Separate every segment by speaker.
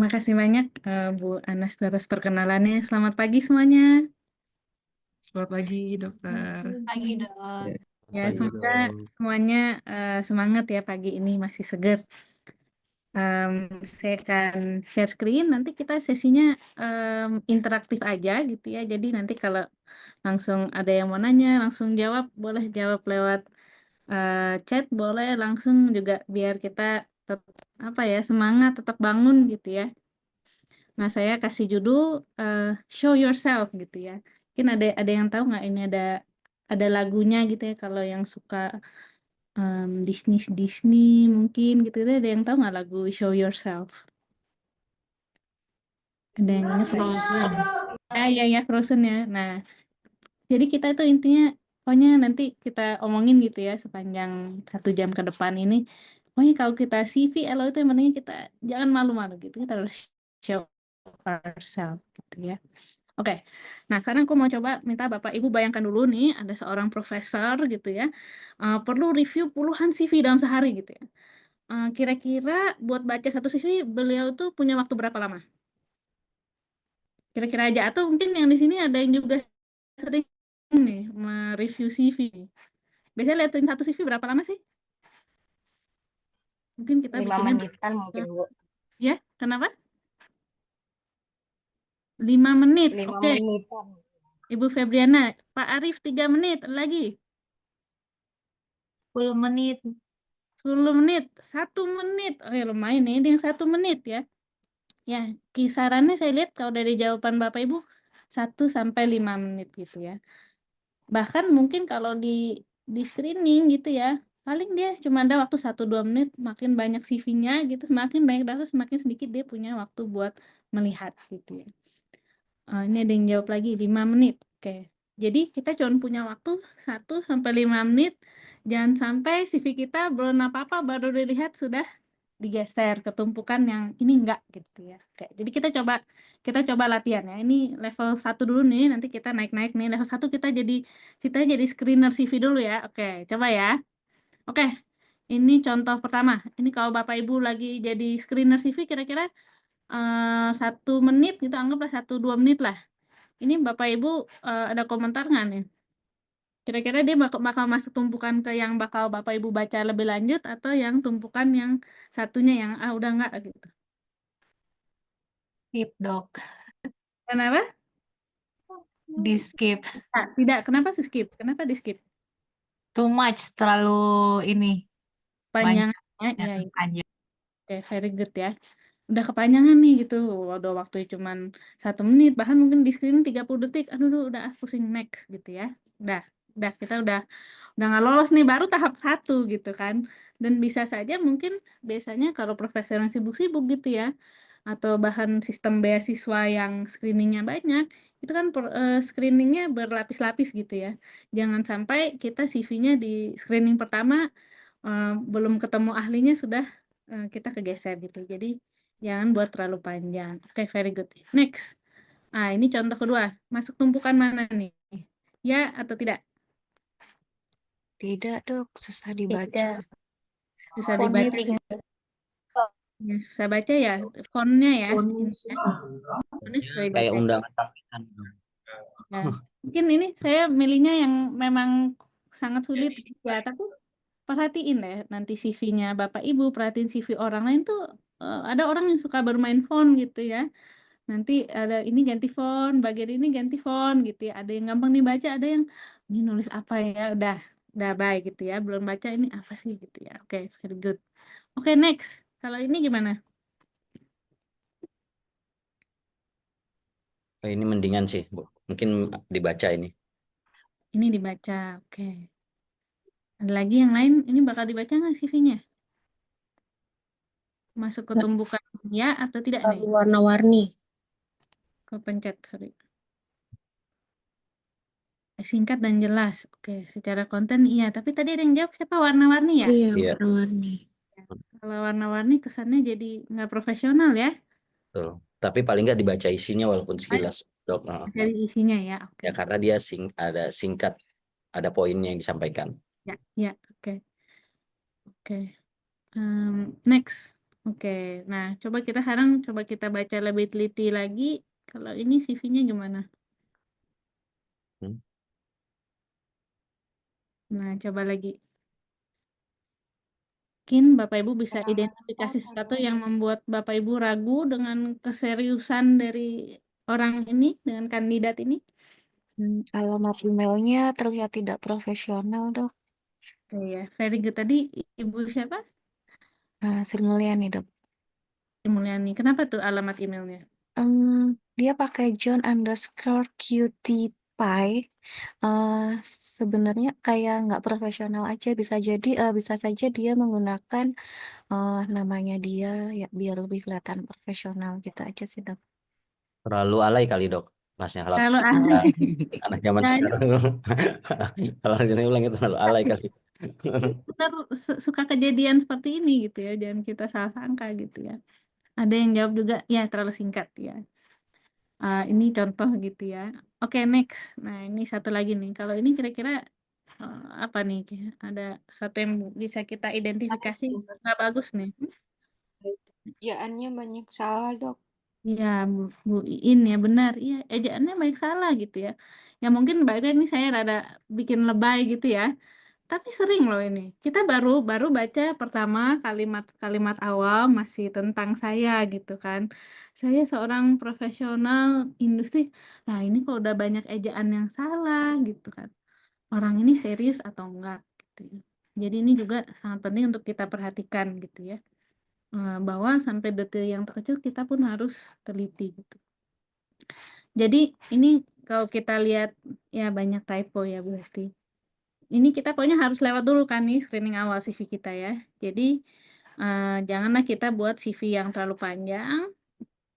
Speaker 1: Terima kasih banyak Bu Anas atas perkenalannya. Selamat pagi semuanya.
Speaker 2: Selamat pagi, dokter.
Speaker 3: Pagi dong.
Speaker 1: Ya,
Speaker 4: Pagi
Speaker 1: semoga
Speaker 4: dong.
Speaker 1: semuanya semangat ya pagi ini masih seger. Saya akan share screen. Nanti kita sesinya interaktif aja gitu ya. Jadi nanti kalau langsung ada yang mau nanya, langsung jawab, boleh jawab lewat chat, boleh langsung juga biar kita tetap apa ya semangat, tetap bangun gitu ya. Nah, saya kasih judul Show Yourself gitu ya. Mungkin ada yang tahu nggak ini ada lagunya gitu ya kalau yang suka Disney Disney mungkin gitu ya. Ada yang tahu nggak lagu Show Yourself? Ada yang ingat nggak?
Speaker 2: Frozen.
Speaker 1: Ya Frozen ya. Nah, jadi kita itu intinya pokoknya nanti kita omongin gitu ya sepanjang 1 jam ke depan ini. Pokoknya kalau kita CV, LO itu yang penting kita jangan malu-malu gitu. Kita harus show ourselves gitu ya. Oke, nah sekarang aku mau coba minta Bapak Ibu bayangkan dulu nih, ada seorang profesor gitu ya, perlu review puluhan CV dalam sehari gitu ya. Kira-kira buat baca satu CV beliau tuh punya waktu berapa lama? Kira-kira aja, atau mungkin yang di sini ada yang juga sering nih mereview CV. Biasanya liatin satu CV berapa lama sih? Mungkin kita
Speaker 3: 5
Speaker 1: bikinnya
Speaker 3: menitan mungkin, Bu.
Speaker 1: ya, kenapa? 5 menit,
Speaker 3: 5
Speaker 1: oke.
Speaker 3: menitan.
Speaker 1: Ibu Febriana, Pak Arif 3 menit, lagi.
Speaker 2: 10 menit.
Speaker 1: 10 menit, 1 menit. Oh ya lumayan nih, ini yang 1 menit ya. Ya, kisarannya saya lihat kalau dari jawaban Bapak Ibu 1 sampai 5 menit gitu ya. Bahkan mungkin kalau di screening gitu ya, paling dia cuma ada waktu 1-2 menit, makin banyak CV-nya gitu, semakin banyak data, semakin sedikit dia punya waktu buat melihat gitu ya. Ini ada yang jawab lagi 5 menit. Oke. Jadi kita cuma punya waktu 1 sampai 5 menit. Jangan sampai CV kita belum apa-apa baru dilihat sudah digeser ke tumpukan yang ini enggak gitu ya. Oke. Jadi kita coba latihan ya. Ini level 1 dulu nih, nanti kita naik-naik nih. Level 1 kita jadi screener CV dulu ya. Oke, coba ya. Oke. Ini contoh pertama. Ini kalau Bapak Ibu lagi jadi screener CV kira-kira 1 menit gitu, anggaplah 1-2 menit lah. Ini Bapak Ibu ada komentar nggak nih? Kira-kira dia bakal masuk tumpukan ke yang bakal Bapak Ibu baca lebih lanjut atau yang tumpukan yang satunya yang udah nggak gitu.
Speaker 2: Skip, dok.
Speaker 1: Kenapa?
Speaker 2: Di skip.
Speaker 1: Tidak. Kenapa sih skip? Kenapa di skip?
Speaker 2: Too much, terlalu ini. Banyak.
Speaker 1: Panjangnya ya.
Speaker 2: Aja.
Speaker 1: Oke, very good ya. Udah kepanjangan nih gitu. Udah waktu cuman 1 menit, bahkan mungkin di screen 30 detik. Aduh, udah pusing next gitu ya. Udah kita udah nggak lolos nih, baru tahap 1 gitu kan. Dan bisa saja mungkin biasanya kalau profesor yang sibuk-sibuk gitu ya, atau bahan sistem beasiswa yang screeningnya banyak, itu kan screeningnya berlapis-lapis gitu ya. Jangan sampai kita CV-nya di screening pertama belum ketemu ahlinya sudah kita kegeser gitu. Jadi jangan buat terlalu panjang. Oke, very good. Next. Ini contoh kedua. Masuk tumpukan mana nih? Ya atau tidak?
Speaker 2: Tidak, dok. Susah dibaca.
Speaker 3: Tidak.
Speaker 1: Susah
Speaker 3: Fontnya
Speaker 1: dibaca.
Speaker 3: bingung.
Speaker 1: Ya, susah baca ya. Fontnya ya.
Speaker 2: Fontnya susah.
Speaker 1: Fontnya susah dibaca.
Speaker 4: Kayak undangan pernikahan.
Speaker 1: Ya. Mungkin ini saya milihnya yang memang sangat sulit ya, tapi perhatiin deh nanti CV-nya Bapak Ibu, perhatiin CV orang lain tuh ada orang yang suka bermain font gitu ya. Nanti ada ini ganti font, bagian ini ganti font gitu ya. Ada yang gampang dibaca, ada yang ini nulis apa ya, udah baik gitu ya. Belum baca ini apa sih gitu ya. Oke, very good. Oke, next. Kalau ini gimana?
Speaker 4: Ini mendingan sih, Bu. Mungkin dibaca ini.
Speaker 1: Ini dibaca. Oke. Ada lagi yang lain, ini bakal dibaca nggak CV-nya? Masuk ke tumbukan ya atau tidak nih?
Speaker 3: Warna-warni.
Speaker 1: Kepencet, sorry. Singkat dan jelas. Oke, secara konten iya. Tapi tadi ada yang jawab siapa? Warna-warni ya?
Speaker 3: Iya,
Speaker 4: Iya.
Speaker 3: warna-warni.
Speaker 1: Kalau warna-warni kesannya jadi nggak profesional ya.
Speaker 4: Betul. Tapi paling nggak dibaca isinya walaupun sekilas, Dok.
Speaker 1: Dari isinya ya. Oke.
Speaker 4: Ya karena dia ada singkat, ada poinnya yang disampaikan.
Speaker 1: Ya, oke. Oke. Next. Oke, nah coba kita baca lebih teliti lagi. Kalau ini CV-nya gimana?
Speaker 4: Hmm.
Speaker 1: Nah, coba lagi. Mungkin Bapak Ibu bisa identifikasi sesuatu yang membuat Bapak Ibu ragu dengan keseriusan dari orang ini, dengan kandidat ini.
Speaker 3: Alamat emailnya terlihat tidak profesional, Dok.
Speaker 1: Oke ya, very good. Tadi Ibu siapa?
Speaker 3: Sri Mulyani, Dok.
Speaker 1: Sri Mulyani. Kenapa tuh alamat emailnya?
Speaker 3: Dia pakai John_cutie pie. Sebenarnya kayak nggak profesional aja. Bisa saja dia menggunakan namanya dia ya biar lebih kelihatan profesional gitu aja sih, Dok.
Speaker 4: Terlalu alay kali dok, masnya kalau
Speaker 1: Kalau aneh,
Speaker 4: anak zaman
Speaker 1: ya,
Speaker 4: sekarang. Kalau saya ulang itu terlalu alay kali.
Speaker 1: benar suka kejadian seperti ini gitu ya, jangan kita salah sangka gitu ya. Ada yang jawab juga, ya terlalu singkat ya. Ini contoh gitu ya. Oke, next. Nah, ini satu lagi nih. Kalau ini kira-kira apa nih? Ada sesuatu yang bisa kita identifikasi nggak bagus nih.
Speaker 5: Ejaannya banyak salah, Dok.
Speaker 1: Iya, Bu Iin ya benar. Iya, ejaannya baik salah gitu ya. Ya mungkin baiknya ini saya rada bikin lebay gitu ya. Tapi sering loh ini. Kita baru baru baca pertama kalimat-kalimat awal masih tentang saya gitu kan. Saya seorang profesional industri. Nah, ini kok udah banyak ejaan yang salah gitu kan. Orang ini serius atau enggak gitu ya. Jadi ini juga sangat penting untuk kita perhatikan gitu ya. Bahwa sampai detail yang terkecil kita pun harus teliti gitu. Jadi ini kalau kita lihat ya banyak typo ya Bu Hesti. Ini kita pokoknya harus lewat dulu kan nih screening awal CV kita ya. Jadi janganlah kita buat CV yang terlalu panjang.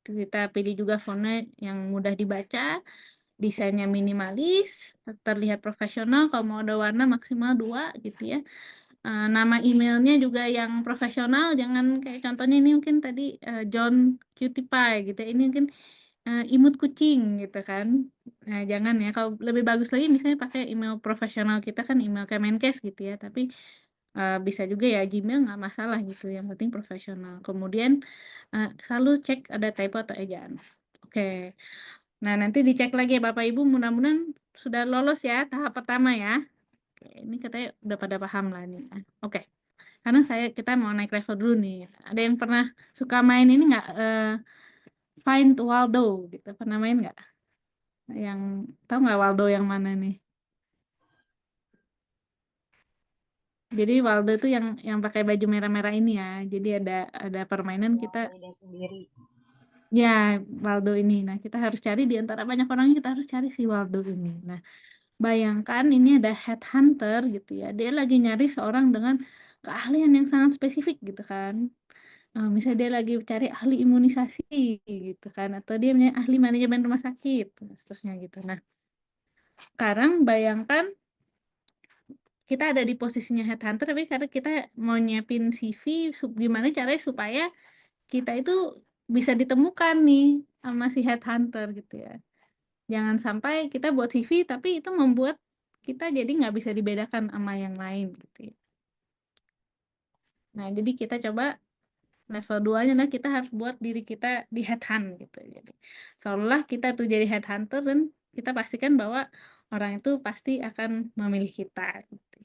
Speaker 1: Kita pilih juga fontnya yang mudah dibaca, desainnya minimalis, terlihat profesional. Kalau mau ada warna maksimal 2 gitu ya. Nama emailnya juga yang profesional, jangan kayak contohnya ini mungkin tadi John Cutie Pie gitu ya. Ini mungkin imut kucing gitu kan. Nah, jangan ya. Kalau lebih bagus lagi misalnya pakai email profesional kita kan email Kemenkes gitu ya. Tapi bisa juga ya Gmail nggak masalah gitu. Yang penting profesional. Kemudian selalu cek ada typo atau ejaan. Oke. Nah, nanti dicek lagi ya Bapak Ibu. Mudah-mudahan sudah lolos ya tahap pertama ya. Oke, ini katanya udah pada paham lah nih. Oke. Karena kita mau naik level dulu nih. Ada yang pernah suka main ini nggak? Find Waldo gitu. Pernah main nggak? Yang tahu nggak Waldo yang mana nih? Jadi Waldo itu yang pakai baju merah-merah ini ya. Jadi ada permainan kita
Speaker 5: Beda sendiri.
Speaker 1: ya Waldo ini. Nah, kita harus cari di antara banyak orang kita harus cari si Waldo ini. Nah, bayangkan ini ada headhunter gitu ya. Dia lagi nyari seorang dengan keahlian yang sangat spesifik gitu kan. Misalnya dia lagi cari ahli imunisasi gitu kan, atau dia punya ahli manajemen rumah sakit, seterusnya gitu. Nah, sekarang bayangkan kita ada di posisinya headhunter, tapi karena kita mau nyiapin CV, gimana caranya supaya kita itu bisa ditemukan nih sama si headhunter gitu ya. Jangan sampai kita buat CV, tapi itu membuat kita jadi nggak bisa dibedakan sama yang lain gitu ya. Nah, jadi kita coba level 2-nya nah kita harus buat diri kita di headhunt gitu. Jadi seolah kita tuh jadi headhunter dan kita pastikan bahwa orang itu pasti akan memilih kita gitu.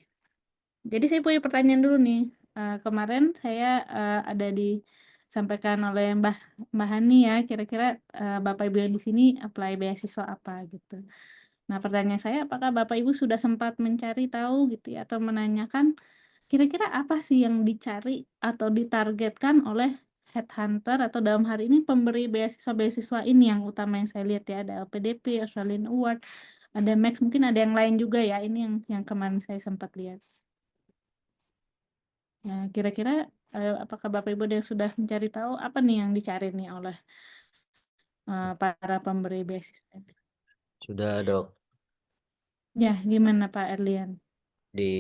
Speaker 1: Jadi saya punya pertanyaan dulu nih. Kemarin saya ada disampaikan oleh Mbah Hani ya, kira-kira Bapak Ibu yang di sini apply beasiswa apa gitu. Nah, pertanyaan saya apakah Bapak Ibu sudah sempat mencari tahu gitu ya atau menanyakan kira-kira apa sih yang dicari atau ditargetkan oleh headhunter atau dalam hari ini pemberi beasiswa-beasiswa ini yang utama yang saya lihat ya ada LPDP, Australian Award, ada Max, mungkin ada yang lain juga ya ini yang kemarin saya sempat lihat. Ya, kira-kira apakah Bapak Ibu ada yang sudah mencari tahu apa nih yang dicari nih oleh para pemberi beasiswa?
Speaker 4: Sudah dok,
Speaker 1: Ya, gimana Pak Erlian?
Speaker 4: di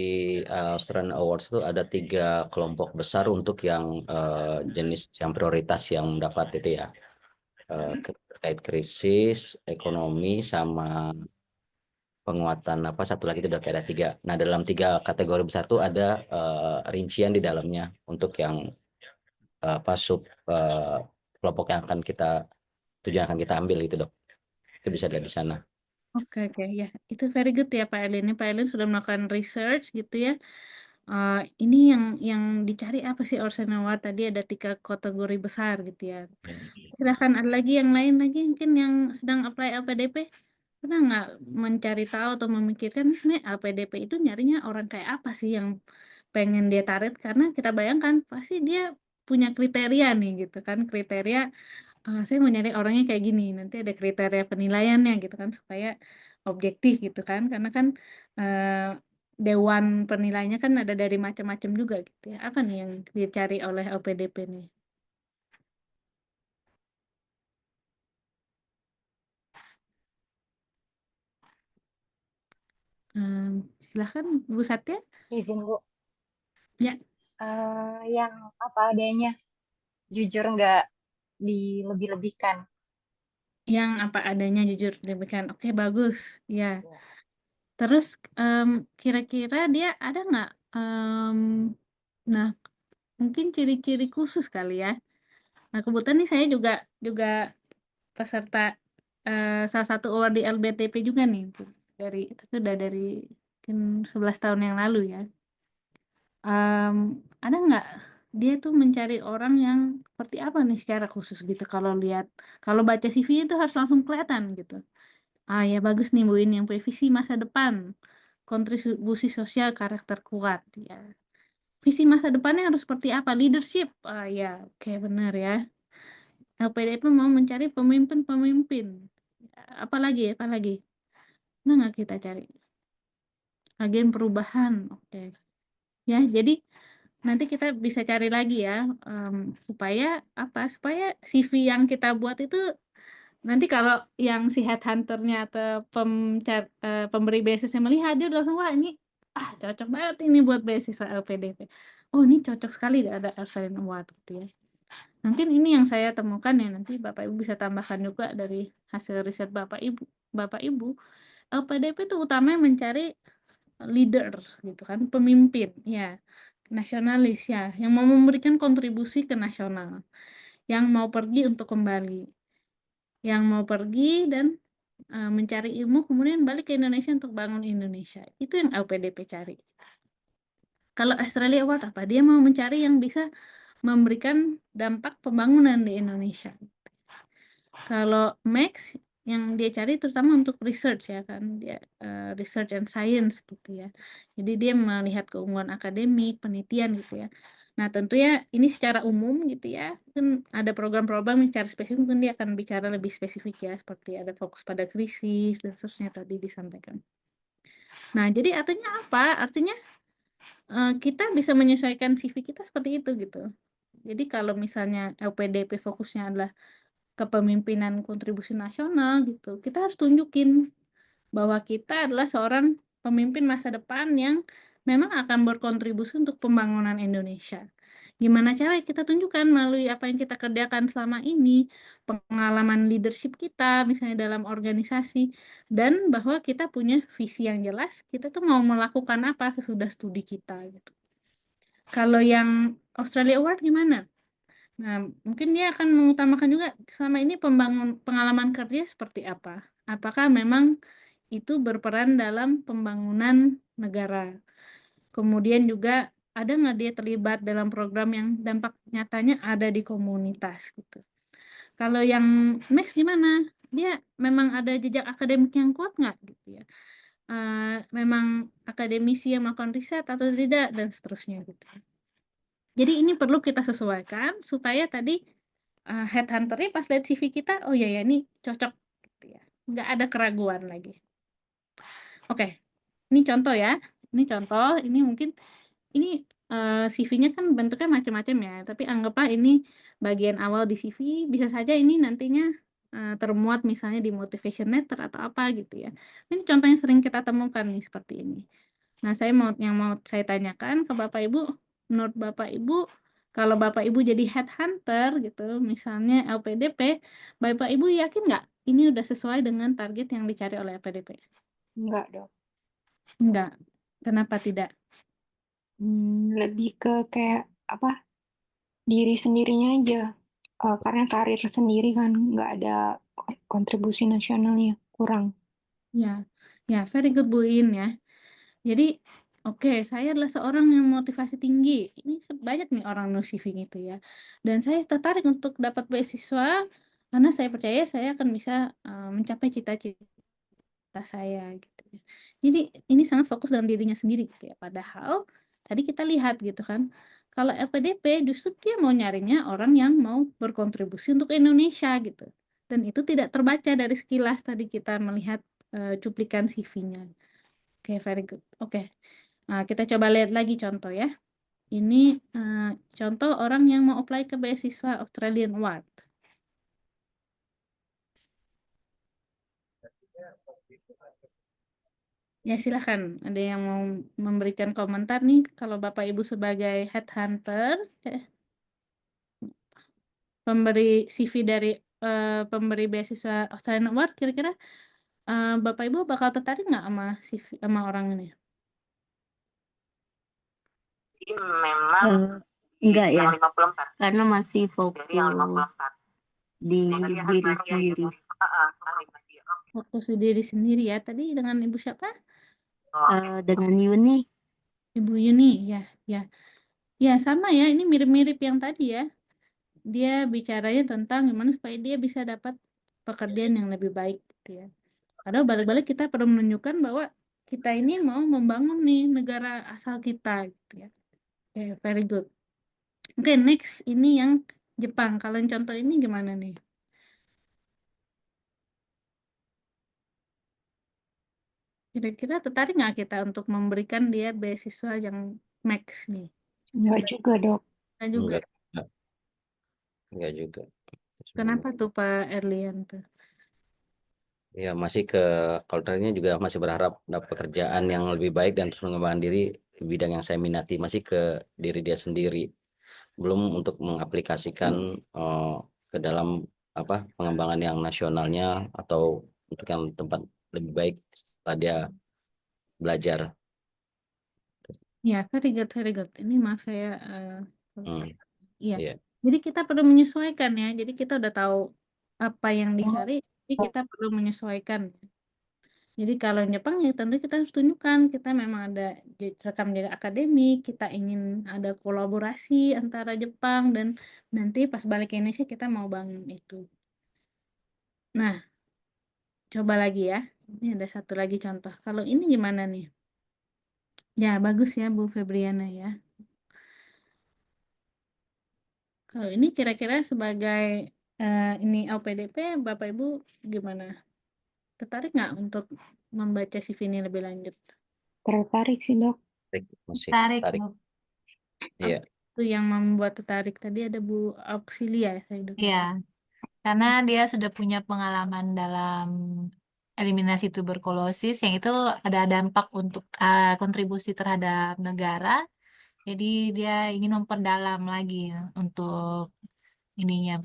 Speaker 4: Australian Awards itu ada 3 kelompok besar untuk yang jenis yang prioritas yang mendapat itu ya. Terkait krisis, ekonomi, sama penguatan apa satu lagi itu udah kayak ada 3. Nah dalam 3 kategori besar itu ada rincian di dalamnya untuk yang kelompok yang akan tujuan akan kita ambil gitu dok. Itu bisa dari sana.
Speaker 1: Oke, ya, itu very good ya Pak Elin. Pak Elin sudah melakukan research gitu ya. Ini yang dicari apa sih Orson Award? Tadi ada 3 kategori besar gitu ya. Silahkan ada lagi yang lain lagi mungkin yang sedang apply LPDP. Pernah nggak mencari tahu atau memikirkan sebenarnya LPDP itu nyarinya orang kayak apa sih yang pengen dia tarik? Karena kita bayangkan pasti dia punya kriteria nih gitu kan, kriteria saya mau nyari orangnya kayak gini, nanti ada kriteria penilaiannya gitu kan supaya objektif gitu kan, karena kan dewan penilainya kan ada dari macam-macam juga gitu ya. Apa nih yang dicari oleh LPDP nih? Silahkan Bu Satya.
Speaker 5: Izin Bu.
Speaker 1: Ya.
Speaker 5: Yang apa adanya, jujur nggak dilebih-lebihkan.
Speaker 1: Yang apa adanya jujur diberikan. Oke, bagus. Ya.
Speaker 5: Ya.
Speaker 1: Terus kira-kira dia ada nggak? Nah, mungkin ciri-ciri khusus kali ya. Nah, kebetulan nih saya juga peserta salah satu award di LBTP juga nih, tapi udah dari mungkin 11 tahun yang lalu ya. Ada nggak dia tuh mencari orang yang seperti apa nih secara khusus gitu kalau baca CV itu harus langsung kelihatan gitu. Ya bagus nih Bu ini yang punya visi masa depan, kontribusi sosial, karakter kuat ya. Visi masa depannya harus seperti apa? Leadership. Ya, oke benar ya. LPDP mau mencari pemimpin-pemimpin. Apalagi? Nah, nggak kita cari. Agen perubahan. Oke. Ya, jadi nanti kita bisa cari lagi ya. Supaya apa? Supaya CV yang kita buat itu nanti kalau yang si headhunternya atau pemberi beasiswa melihat, dia udah langsung, wah ini cocok banget ini buat beasiswa LPDP. Oh, ini cocok sekali ada Arsain Award gitu ya. Mungkin ini yang saya temukan ya, nanti Bapak Ibu bisa tambahkan juga dari hasil riset Bapak Ibu. LPDP itu utamanya mencari leader gitu kan, pemimpin ya, nasionalis ya, yang mau memberikan kontribusi ke nasional, yang mau pergi untuk kembali, yang mau pergi dan mencari ilmu kemudian balik ke Indonesia untuk bangun Indonesia. Itu yang LPDP cari. Kalau Australia Award apa? Dia mau mencari yang bisa memberikan dampak pembangunan di Indonesia. Kalau Max yang dia cari terutama untuk research ya kan, dia research and science gitu ya. Jadi dia melihat keunggulan akademik, penelitian gitu ya. Nah, tentunya ini secara umum gitu ya. Kan ada program-program yang secara spesifik mungkin dia akan bicara lebih spesifik ya, seperti ada fokus pada krisis dan seterusnya tadi disampaikan. Nah, jadi artinya apa? Artinya kita bisa menyesuaikan CV kita seperti itu gitu. Jadi kalau misalnya LPDP fokusnya adalah kepemimpinan kontribusi nasional gitu, kita harus tunjukin bahwa kita adalah seorang pemimpin masa depan yang memang akan berkontribusi untuk pembangunan Indonesia. Gimana cara kita tunjukkan melalui apa yang kita kerjakan selama ini, pengalaman leadership kita misalnya dalam organisasi, dan bahwa kita punya visi yang jelas, kita tuh mau melakukan apa sesudah studi kita gitu. Kalau yang Australia Award gimana? Nah, mungkin dia akan mengutamakan juga selama ini pengalaman kerja seperti apa. Apakah memang itu berperan dalam pembangunan negara. Kemudian juga ada nggak dia terlibat dalam program yang dampak nyatanya ada di komunitas gitu. Kalau yang Max gimana? Dia memang ada jejak akademik yang kuat nggak gitu ya. Memang akademisi yang melakukan riset atau tidak dan seterusnya gitu. Jadi ini perlu kita sesuaikan supaya tadi headhunternya pas lihat CV kita, oh ya ini cocok gitu ya. Nggak ada keraguan lagi. Oke, ini contoh ya. Ini contoh, ini mungkin ini CV-nya kan bentuknya macam-macam ya, tapi anggaplah ini bagian awal di CV, bisa saja ini nantinya termuat misalnya di motivation letter atau apa gitu ya. Ini contoh yang sering kita temukan nih seperti ini. Nah, mau saya tanyakan ke Bapak Ibu, menurut Bapak Ibu, kalau Bapak Ibu jadi headhunter gitu, misalnya LPDP, Bapak Ibu yakin nggak ini udah sesuai dengan target yang dicari oleh LPDP?
Speaker 5: Enggak dong.
Speaker 1: Enggak. Kenapa tidak?
Speaker 5: Lebih ke kayak apa? diri sendirinya aja. Karena karir sendiri kan nggak ada kontribusi nasionalnya, kurang.
Speaker 1: Ya, ya, very good Bu In ya. Jadi, oke, saya adalah seorang yang motivasi tinggi. Ini banyak nih orang no CV gitu ya. Dan saya tertarik untuk dapat beasiswa karena saya percaya saya akan bisa mencapai cita-cita saya gitu ya. Jadi ini sangat fokus dengan dirinya sendiri gitu ya. Padahal tadi kita lihat gitu kan, kalau LPDP justru dia mau nyarinya orang yang mau berkontribusi untuk Indonesia gitu. Dan itu tidak terbaca dari sekilas tadi kita melihat cuplikan CV-nya. Oke, very good. Oke. Nah, kita coba lihat lagi contoh ya. Ini contoh orang yang mau apply ke beasiswa Australian Award. Ya, silakan. Ada yang mau memberikan komentar nih kalau Bapak Ibu sebagai headhunter, pemberi CV dari pemberi beasiswa Australian Award, kira-kira Bapak Ibu bakal tertarik nggak sama CV sama orang ini?
Speaker 6: Memang enggak ya, karena masih fokus di diri sendiri.
Speaker 1: Fokus di diri sendiri ya. Tadi dengan Ibu siapa?
Speaker 6: Dengan Yuni,
Speaker 1: Ibu Yuni, ya, ya. Ya, sama ya. Ini mirip-mirip yang tadi ya. Dia bicaranya tentang gimana supaya dia bisa dapat pekerjaan yang lebih baik gitu ya. Padahal balik-balik kita perlu menunjukkan bahwa kita ini mau membangun nih negara asal kita gitu ya. Oke, very good. Oke, next ini yang Jepang. Kalau yang contoh ini gimana nih? Kira-kira tertarik nggak kita untuk memberikan dia beasiswa yang max nih?
Speaker 5: Enggak juga, Dok.
Speaker 1: Nah juga.
Speaker 4: Enggak juga.
Speaker 1: Kenapa tuh Pak Erlian tuh?
Speaker 4: Ya masih kalau tadinya juga masih berharap dapat pekerjaan yang lebih baik dan terus mengembangkan diri di bidang yang saya minati, masih ke diri dia sendiri, belum untuk mengaplikasikan ke dalam pengembangan yang nasionalnya atau untuk yang tempat lebih baik setelah dia belajar.
Speaker 1: Ya, very good, very good. Ini maaf saya iya.
Speaker 4: Iya.
Speaker 1: Jadi kita perlu menyesuaikan ya. Jadi kita udah tahu apa yang dicari, jadi kita perlu menyesuaikan. Jadi kalau yang Jepang ya tentu kita harus tunjukkan kita memang ada rekam jejak akademik, kita ingin ada kolaborasi antara Jepang dan nanti pas balik ke Indonesia kita mau bangun itu. Nah, coba lagi ya. Ini ada satu lagi contoh. Kalau ini gimana nih? Ya, bagus ya Bu Febriana ya. Kalau ini kira-kira sebagai ini LPDP, Bapak Ibu gimana? Tertarik nggak untuk membaca CV ini lebih lanjut?
Speaker 5: Tertarik sih, Dok.
Speaker 4: Masih
Speaker 2: tarik,
Speaker 4: tarik.
Speaker 2: Bu.
Speaker 4: Iya.
Speaker 1: Itu yang membuat tertarik tadi ada Bu Auxilia ya, saya dengar.
Speaker 2: Iya, karena dia sudah punya pengalaman dalam eliminasi tuberkulosis yang itu ada dampak untuk kontribusi terhadap negara. Jadi dia ingin memperdalam lagi untuk ininya.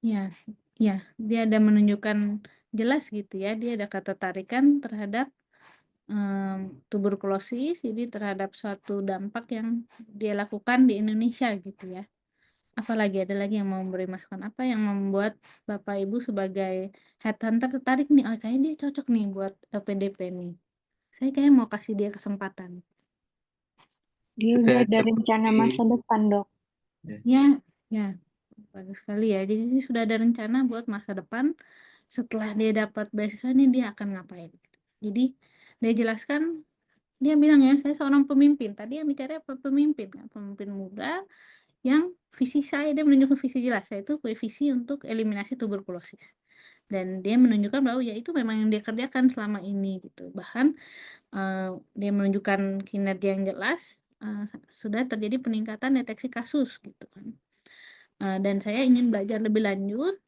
Speaker 1: Ya, ya, dia ada menunjukkan jelas gitu ya, dia ada ketertarikan terhadap tuberkulosis, jadi terhadap suatu dampak yang dia lakukan di Indonesia gitu ya. Apalagi ada lagi yang mau memberi masukan apa yang membuat Bapak Ibu sebagai headhunter tertarik nih, oh kayaknya dia cocok nih buat LPDP nih. Saya kayaknya mau kasih dia kesempatan.
Speaker 5: Dia udah ada rencana masa depan, Dok.
Speaker 1: Ya, ya, bagus sekali ya. Jadi sih sudah ada rencana buat masa depan setelah dia dapat beasiswa ini dia akan ngapain. Jadi dia jelaskan, dia bilang ya saya seorang pemimpin. Tadi yang dicari apa? Pemimpin, kan? Pemimpin muda yang visi saya, dia menunjukkan visi jelas. Saya itu punya visi untuk eliminasi tuberkulosis. Dan dia menunjukkan bahwa ya itu memang yang dia kerjakan selama ini gitu. Bahkan dia menunjukkan kinerja yang jelas, sudah terjadi peningkatan deteksi kasus gitu kan. Dan saya ingin belajar lebih lanjut.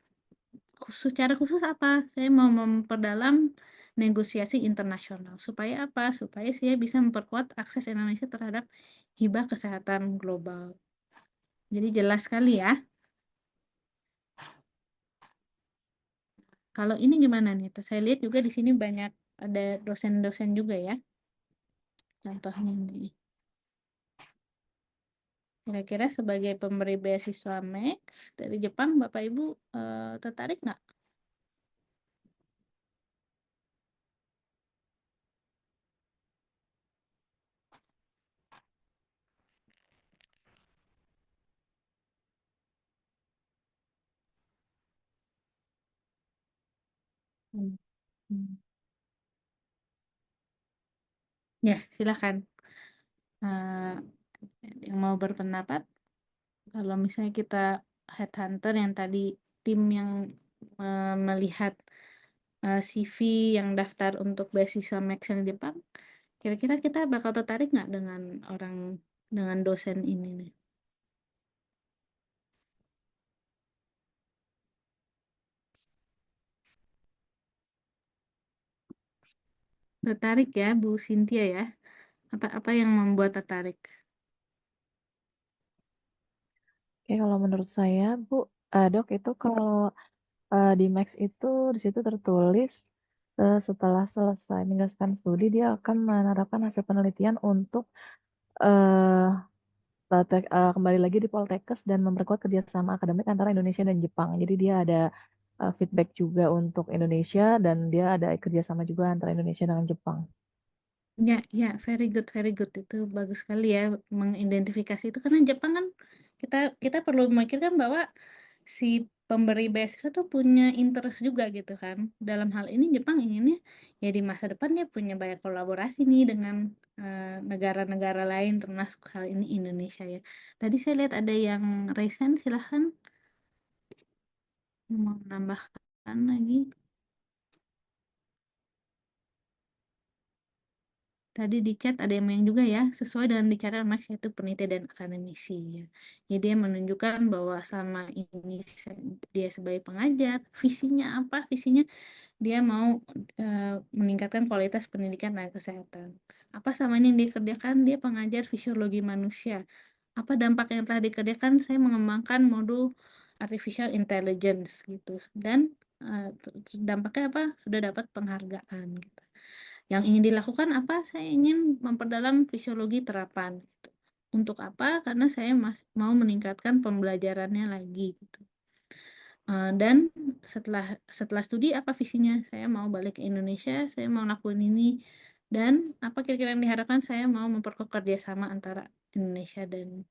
Speaker 1: Secara khusus apa? Saya mau memperdalam negosiasi internasional. Supaya apa? Supaya saya bisa memperkuat akses Indonesia terhadap hibah kesehatan global. Jadi jelas sekali ya. Kalau ini gimana nih? Saya lihat juga di sini banyak ada dosen-dosen juga ya. Contohnya nih. Kira-kira sebagai pemberi beasiswa Max dari Jepang, Bapak Ibu tertarik nggak? Hmm. Hmm. Ya, silakan. Yang mau berpendapat, kalau misalnya kita headhunter yang tadi tim yang melihat CV yang daftar untuk beasiswa Max yang di Jepang, kira-kira kita bakal tertarik nggak dengan dosen ini nih? Tertarik ya, Bu Cynthia ya? Apa yang membuat tertarik?
Speaker 7: Oke, kalau menurut saya, Bu, Dok, itu kalau di Max itu di situ tertulis setelah selesai menyelesaikan studi dia akan menerapkan hasil penelitian untuk eh, kembali lagi di Poltekkes dan memperkuat kerjasama akademik antara Indonesia dan Jepang. Jadi dia ada feedback juga untuk Indonesia dan dia ada kerjasama juga antara Indonesia dengan Jepang.
Speaker 1: Ya, very good. Itu bagus sekali ya mengidentifikasi itu, karena Jepang kan kita perlu memikirkan bahwa si pemberi beasiswa tuh punya interest juga gitu kan. Dalam hal ini Jepang inginnya ya di masa depan dia punya banyak kolaborasi nih dengan negara-negara lain, termasuk hal ini Indonesia ya. Tadi saya lihat ada yang Raisan, silahkan mau menambahkan lagi. Tadi di chat ada yang juga ya, sesuai dengan dicara Max yaitu peneliti dan akademisi ya. Jadi dia menunjukkan bahwa selama ini dia sebagai pengajar, visinya apa? Visinya dia mau meningkatkan kualitas pendidikan dan kesehatan. Apa sama ini yang dikerjakan? Dia pengajar fisiologi manusia. Apa dampak yang telah dikerjakan? Saya mengembangkan modul artificial intelligence gitu. Dan dampaknya apa? Sudah dapat penghargaan gitu. Yang ingin dilakukan apa? Saya ingin memperdalam fisiologi terapan gitu. Untuk apa? Karena saya mau meningkatkan pembelajarannya lagi gitu. Dan setelah studi apa visinya? Saya mau balik ke Indonesia, saya mau lakuin ini, dan apa kira-kira yang diharapkan? Saya mau memperkuat kerjasama antara Indonesia dan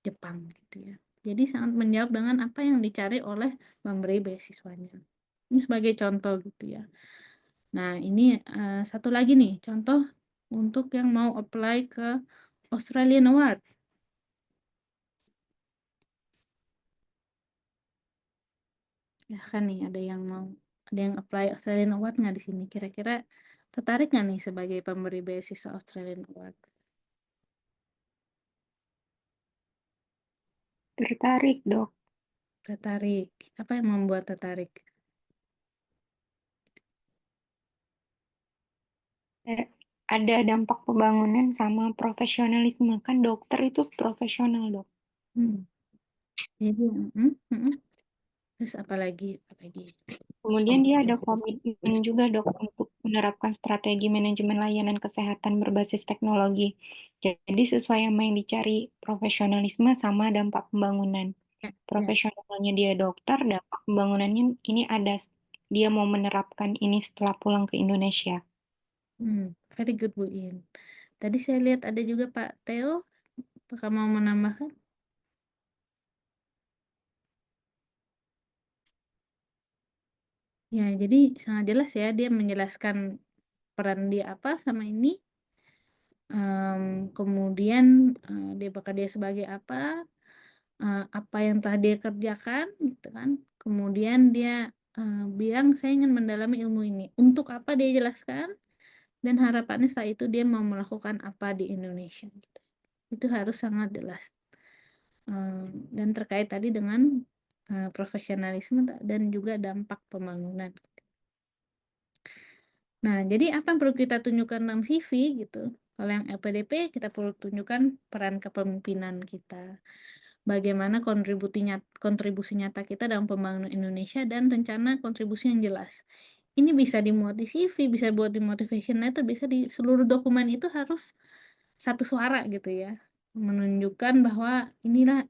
Speaker 1: Jepang gitu ya. Jadi sangat menjawab dengan apa yang dicari oleh pemberi beasiswanya. Ini sebagai contoh gitu ya. Nah, ini satu lagi nih contoh untuk yang mau apply ke Australian Award. Ya kan nih ada yang apply Australian Award nggak di sini? Kira-kira tertarik nggak nih sebagai pemberi beasiswa Australian Award?
Speaker 5: Tertarik, Dok.
Speaker 1: Tertarik. Apa yang membuat tertarik?
Speaker 5: Ada dampak pembangunan sama profesionalisme. Kan dokter itu profesional, Dok.
Speaker 1: Jadi, terus apa lagi?
Speaker 5: Kemudian dia ada komitmen juga, Dok, untuk menerapkan strategi manajemen layanan kesehatan berbasis teknologi. Jadi sesuai sama yang dicari, profesionalisme sama dampak pembangunan.
Speaker 1: Ya.
Speaker 5: Profesionalnya dia dokter, dampak pembangunannya ini ada. Dia mau menerapkan ini setelah pulang ke Indonesia.
Speaker 1: Very good, Bu In. Tadi saya lihat ada juga Pak Theo. Apakah mau menambahkan? Ya, jadi sangat jelas ya dia menjelaskan peran dia apa sama ini. Kemudian dia bekerja sebagai apa yang telah dia kerjakan gitu kan. Kemudian dia bilang saya ingin mendalami ilmu ini. Untuk apa dia jelaskan, dan harapannya setelah itu dia mau melakukan apa di Indonesia gitu. Itu harus sangat jelas. Dan terkait tadi dengan profesionalisme dan juga dampak pembangunan. Nah, jadi apa yang perlu kita tunjukkan dalam CV gitu? Kalau yang LPDP kita perlu tunjukkan peran kepemimpinan kita. Bagaimana kontribusi nyata kita dalam pembangunan Indonesia dan rencana kontribusi yang jelas. Ini bisa dimuat di CV, bisa buat di motivation letter, bisa di seluruh dokumen itu harus satu suara gitu ya. menunjukkan bahwa inilah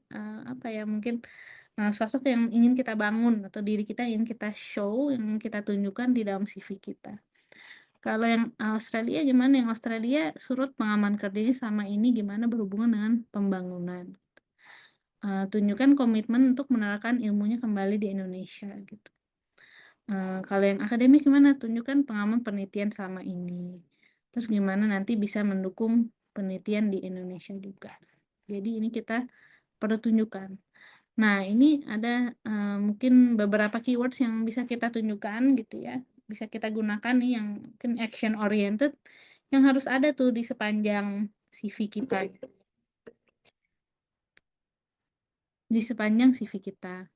Speaker 1: apa ya, mungkin sosok yang ingin kita bangun atau diri kita yang ingin kita show, yang ingin kita tunjukkan di dalam CV kita. Kalau yang Australia gimana? Yang Australia surut pengaman kerjanya sama ini gimana berhubungan dengan pembangunan. Tunjukkan komitmen untuk menerapkan ilmunya kembali di Indonesia gitu. Kalau yang akademik gimana? Tunjukkan pengalaman penelitian selama ini. Terus gimana nanti bisa mendukung penelitian di Indonesia juga. Jadi ini kita perlu tunjukkan. Nah, ini ada mungkin beberapa keywords yang bisa kita tunjukkan gitu ya. Bisa kita gunakan nih yang mungkin action oriented yang harus ada tuh di sepanjang CV kita. Di sepanjang CV kita.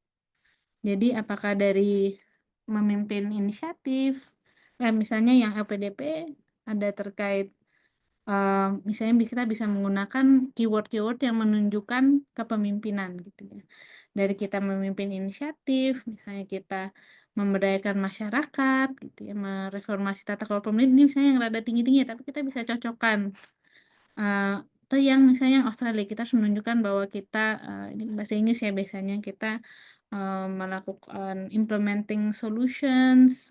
Speaker 1: Jadi apakah dari memimpin inisiatif, misalnya yang LPDP ada terkait misalnya kita bisa menggunakan keyword-keyword yang menunjukkan kepemimpinan gitu ya. Dari kita memimpin inisiatif, misalnya kita memberdayakan masyarakat gitu ya, mereformasi tata kelola pemerintahan ini misalnya yang rada tinggi-tinggi, tapi kita bisa cocokkan. Atau yang misalnya yang Australia kita harus menunjukkan bahwa kita ini bahasa Inggris ya biasanya kita melakukan implementing solutions,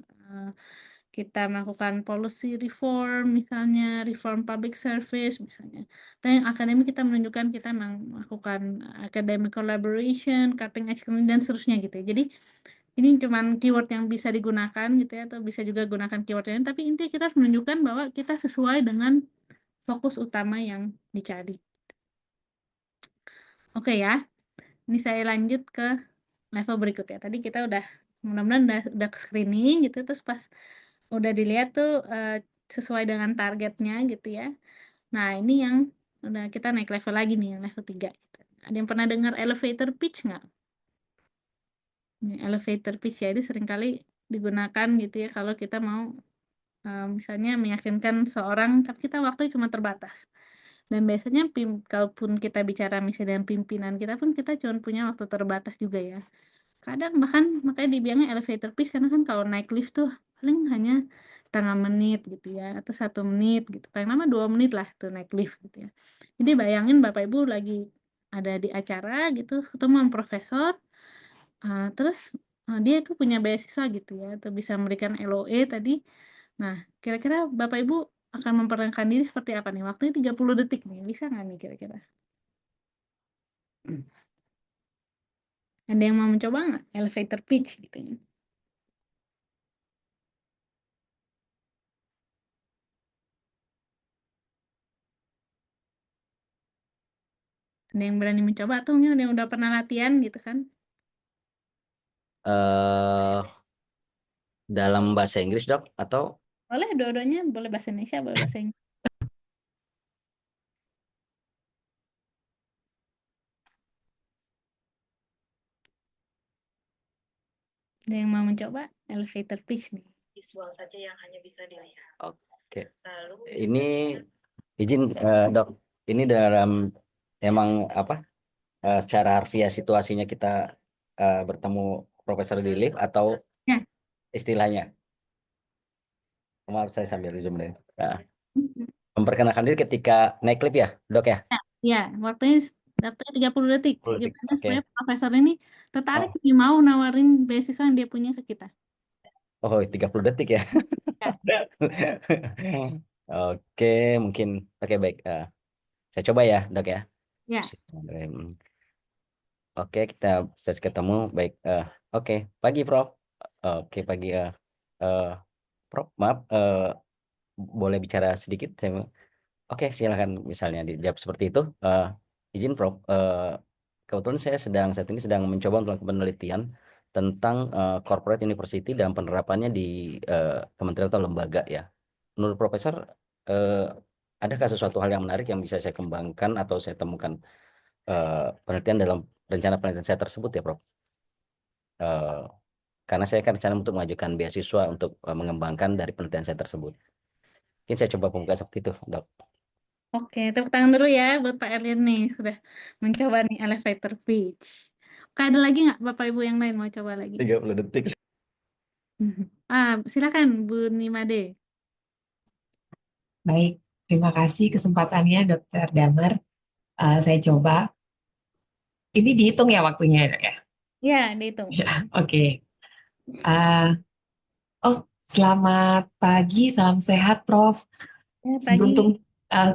Speaker 1: kita melakukan policy reform, misalnya reform public service, misalnya. Atau yang akademik kita menunjukkan kita melakukan academic collaboration, cutting edge dan seterusnya gitu ya. Jadi ini cuman keyword yang bisa digunakan gitu ya, atau bisa juga gunakan keyword lain, tapi intinya kita harus menunjukkan bahwa kita sesuai dengan fokus utama yang dicari. Oke ya, ini saya lanjut ke level berikutnya. Tadi kita udah mudah-mudahan udah screening gitu, terus pas udah dilihat tuh sesuai dengan targetnya gitu ya. Nah, ini yang udah kita naik level lagi nih, yang level 3 gitu. Ada yang pernah dengar elevator pitch nggak? Ini elevator pitch ya, itu seringkali digunakan gitu ya kalau kita mau misalnya meyakinkan seorang, tapi kita waktu cuma terbatas. Dan biasanya kalaupun kita bicara misalnya dengan pimpinan kita pun kita cuma punya waktu terbatas juga ya. Kadang bahkan makanya dibilangnya elevator pitch karena kan kalau naik lift tuh paling hanya setengah menit gitu ya atau 1 menit gitu. Paling lama 2 menit lah tuh naik lift gitu ya. Jadi bayangin Bapak Ibu lagi ada di acara gitu ketemu sama profesor, terus dia itu punya beasiswa gitu ya atau bisa memberikan LOE tadi. Nah, kira-kira Bapak Ibu akan memperkenalkan diri seperti apa nih? Waktunya 30 detik nih. Bisa nggak nih kira-kira? Ada yang mau mencoba nggak? Elevator pitch gitu ya. Ada yang berani mencoba atau mungkin ada yang udah pernah latihan gitu kan?
Speaker 4: eh dalam bahasa Inggris, Dok, atau
Speaker 1: Boleh dua-duanya, boleh bahasa Indonesia, boleh bahasa Inggris. Ada yang mau mencoba elevator pitch nih?
Speaker 2: Visual saja yang hanya bisa dilihat.
Speaker 4: oke.
Speaker 2: Lalu
Speaker 4: Ini izin Dok, ini dalam emang apa secara harfiah situasinya kita bertemu Profesor di lift atau
Speaker 1: Ya.
Speaker 4: istilahnya? Maaf saya sambil zoom deh. Nah, memperkenalkan diri ketika naik lift ya, Dok ya?
Speaker 1: Ya, waktunya daftar 30 detik.
Speaker 4: 30 detik,
Speaker 1: Gimana
Speaker 4: oke.
Speaker 1: supaya profesor ini tertarik
Speaker 4: Oh.
Speaker 1: nih mau nawarin beasiswa yang dia punya ke kita?
Speaker 4: Oh, 30 detik ya.
Speaker 1: Ya.
Speaker 4: Oke, mungkin baik. Saya coba ya, Dok ya.
Speaker 1: Ya.
Speaker 4: Oke, kita bisa ketemu. Baik. Oke, pagi, Prof. Oke, pagi. Prof, maaf, boleh bicara sedikit? Oke, silakan. Misalnya dijawab seperti itu. Izin, Prof. Kebetulan saya saat ini sedang mencoba untuk melakukan penelitian tentang corporate university dan penerapannya di kementerian atau lembaga ya. Menurut Profesor, adakah sesuatu hal yang menarik yang bisa saya kembangkan atau saya temukan penelitian dalam rencana penelitian saya tersebut ya, Prof? Karena saya akan rencana untuk mengajukan beasiswa untuk mengembangkan dari penelitian saya tersebut. Mungkin saya coba membuka seperti itu, Dok.
Speaker 1: Oke, tepuk tangan dulu ya buat Pak Erlin nih sudah mencoba nih elevator pitch. Oke, ada lagi nggak Bapak Ibu yang lain mau coba lagi?
Speaker 4: 30 detik.
Speaker 1: Silakan Bu Nimade.
Speaker 8: Baik, terima kasih kesempatannya Dr. Damar. Saya coba. Ini dihitung ya waktunya ya?
Speaker 1: Ya, dihitung.
Speaker 8: Ya, oke. Eh, selamat pagi, salam sehat, Prof.
Speaker 1: Ya, pagi.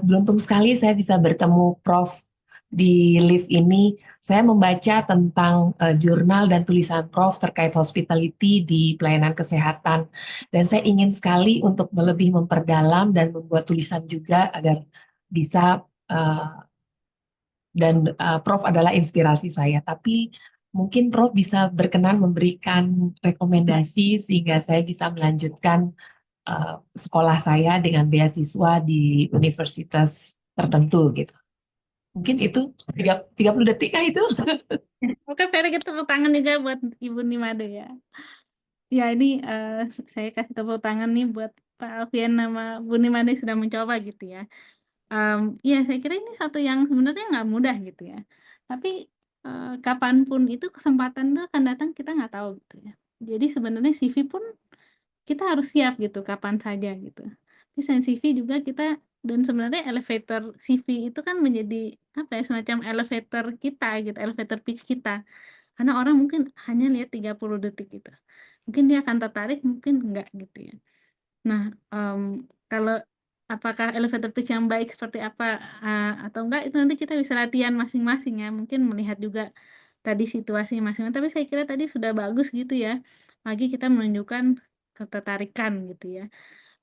Speaker 8: Beruntung sekali saya bisa bertemu Prof di live ini. Saya membaca tentang jurnal dan tulisan Prof terkait hospitality di pelayanan kesehatan. Dan saya ingin sekali untuk lebih memperdalam dan membuat tulisan juga agar bisa Prof adalah inspirasi saya. Tapi mungkin Prof bisa berkenan memberikan rekomendasi sehingga saya bisa melanjutkan sekolah saya dengan beasiswa di universitas tertentu gitu. Mungkin itu 30 detik kah itu?
Speaker 1: Oke, Ferry, tepuk tangan juga buat Ibu Nimade ya. Ya, ini saya kasih tepuk tangan nih buat Pak Alfian sama Bu Nimade sudah mencoba gitu ya. Ya, saya kira ini satu yang sebenarnya nggak mudah gitu ya. Tapi kapanpun itu kesempatan itu akan datang, kita nggak tahu gitu ya. Jadi sebenarnya CV pun kita harus siap gitu kapan saja gitu. Desain CV juga kita, dan sebenarnya elevator CV itu kan menjadi apa ya, semacam elevator kita gitu, elevator pitch kita. Karena orang mungkin hanya lihat 30 detik gitu. Mungkin dia akan tertarik, mungkin enggak gitu ya. Nah, kalau apakah elevator pitch yang baik seperti apa atau enggak, itu nanti kita bisa latihan masing-masing ya. Mungkin melihat juga tadi situasi masing-masing. Tapi saya kira tadi sudah bagus gitu ya. Lagi kita menunjukkan ketertarikan gitu ya.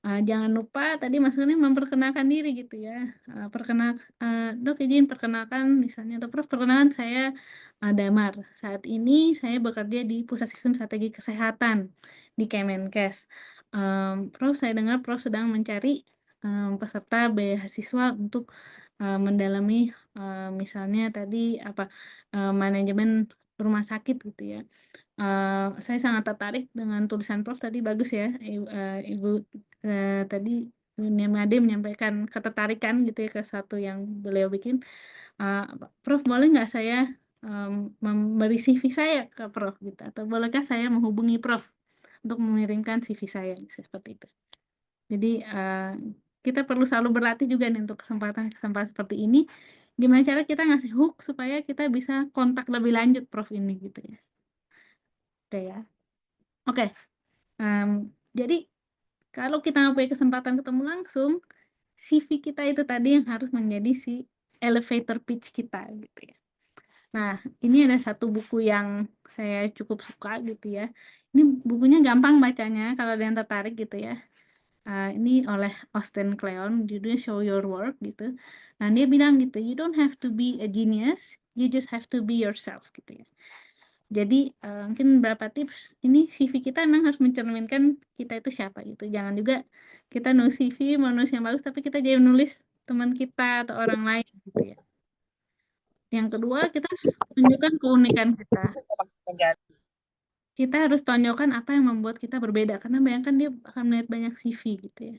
Speaker 1: Jangan lupa tadi maksudnya memperkenalkan diri gitu ya. Dok, izin perkenalkan misalnya, atau Prof, perkenalkan saya Damar. Saat ini saya bekerja di Pusat Sistem Strategi Kesehatan di Kemenkes. Prof, saya dengar Prof sedang mencari peserta beasiswa untuk mendalami misalnya tadi apa manajemen rumah sakit gitu ya. Saya sangat tertarik dengan tulisan Prof tadi, bagus ya, Ibu tadi Nimade menyampaikan ketertarikan gitu ya ke satu yang beliau bikin. Prof, boleh nggak saya memberi CV saya ke Prof gitu, atau bolehkah saya menghubungi Prof untuk mengirimkan CV saya seperti itu. Jadi kita perlu selalu berlatih juga nih untuk kesempatan-kesempatan seperti ini. Gimana cara kita ngasih hook supaya kita bisa kontak lebih lanjut Prof ini gitu ya. Oke ya. Oke. Jadi kalau kita nggak punya kesempatan ketemu langsung, CV kita itu tadi yang harus menjadi si elevator pitch kita gitu ya. Nah, ini ada satu buku yang saya cukup suka gitu ya. Ini bukunya gampang bacanya kalau ada yang tertarik gitu ya. Ini oleh Austin Kleon, judulnya Show Your Work gitu. Nah, dia bilang gitu, you don't have to be a genius, you just have to be yourself gitu ya. Jadi mungkin beberapa tips, ini CV kita memang harus mencerminkan kita itu siapa gitu. Jangan juga kita nulis CV, mau nulis yang bagus, tapi kita jadi nulis teman kita atau orang lain gitu ya. Yang kedua, kita harus tunjukkan keunikan kita. Kita harus tonjolkan apa yang membuat kita berbeda, karena bayangkan dia akan melihat banyak CV gitu ya.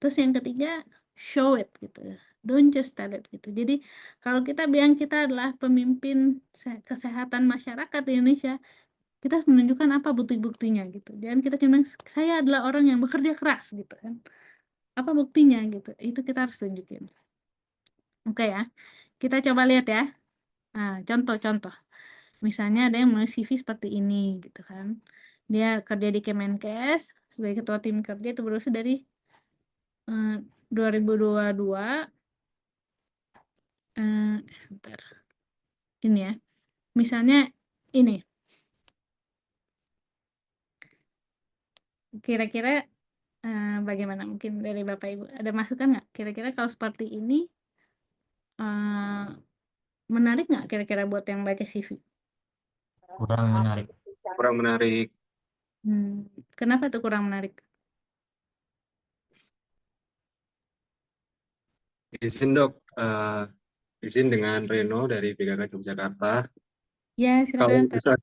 Speaker 1: Terus yang ketiga, show it gitu. Don't just tell it gitu. Jadi kalau kita bilang kita adalah pemimpin kesehatan masyarakat di Indonesia, kita harus menunjukkan apa bukti-buktinya gitu. Jangan kita cuma saya adalah orang yang bekerja keras gitu kan. Apa buktinya gitu. Itu kita harus tunjukin. Oke ya. Kita coba lihat ya. Nah, contoh-contoh. Misalnya ada yang menulis CV seperti ini gitu kan. Dia kerja di Kemenkes sebagai ketua tim kerja, itu berusia dari 2022. Bentar. Ini ya. Misalnya ini. Kira-kira bagaimana, mungkin dari Bapak Ibu ada masukan nggak? Kira-kira kalau seperti ini menarik nggak kira-kira buat yang baca CV?
Speaker 9: Kurang menarik.
Speaker 10: Kurang menarik.
Speaker 1: Kenapa tuh kurang menarik?
Speaker 10: Izin dok, izin dengan Reno dari BKK Yogyakarta.
Speaker 1: Ya,
Speaker 10: Kalau
Speaker 1: silakan.
Speaker 10: bisa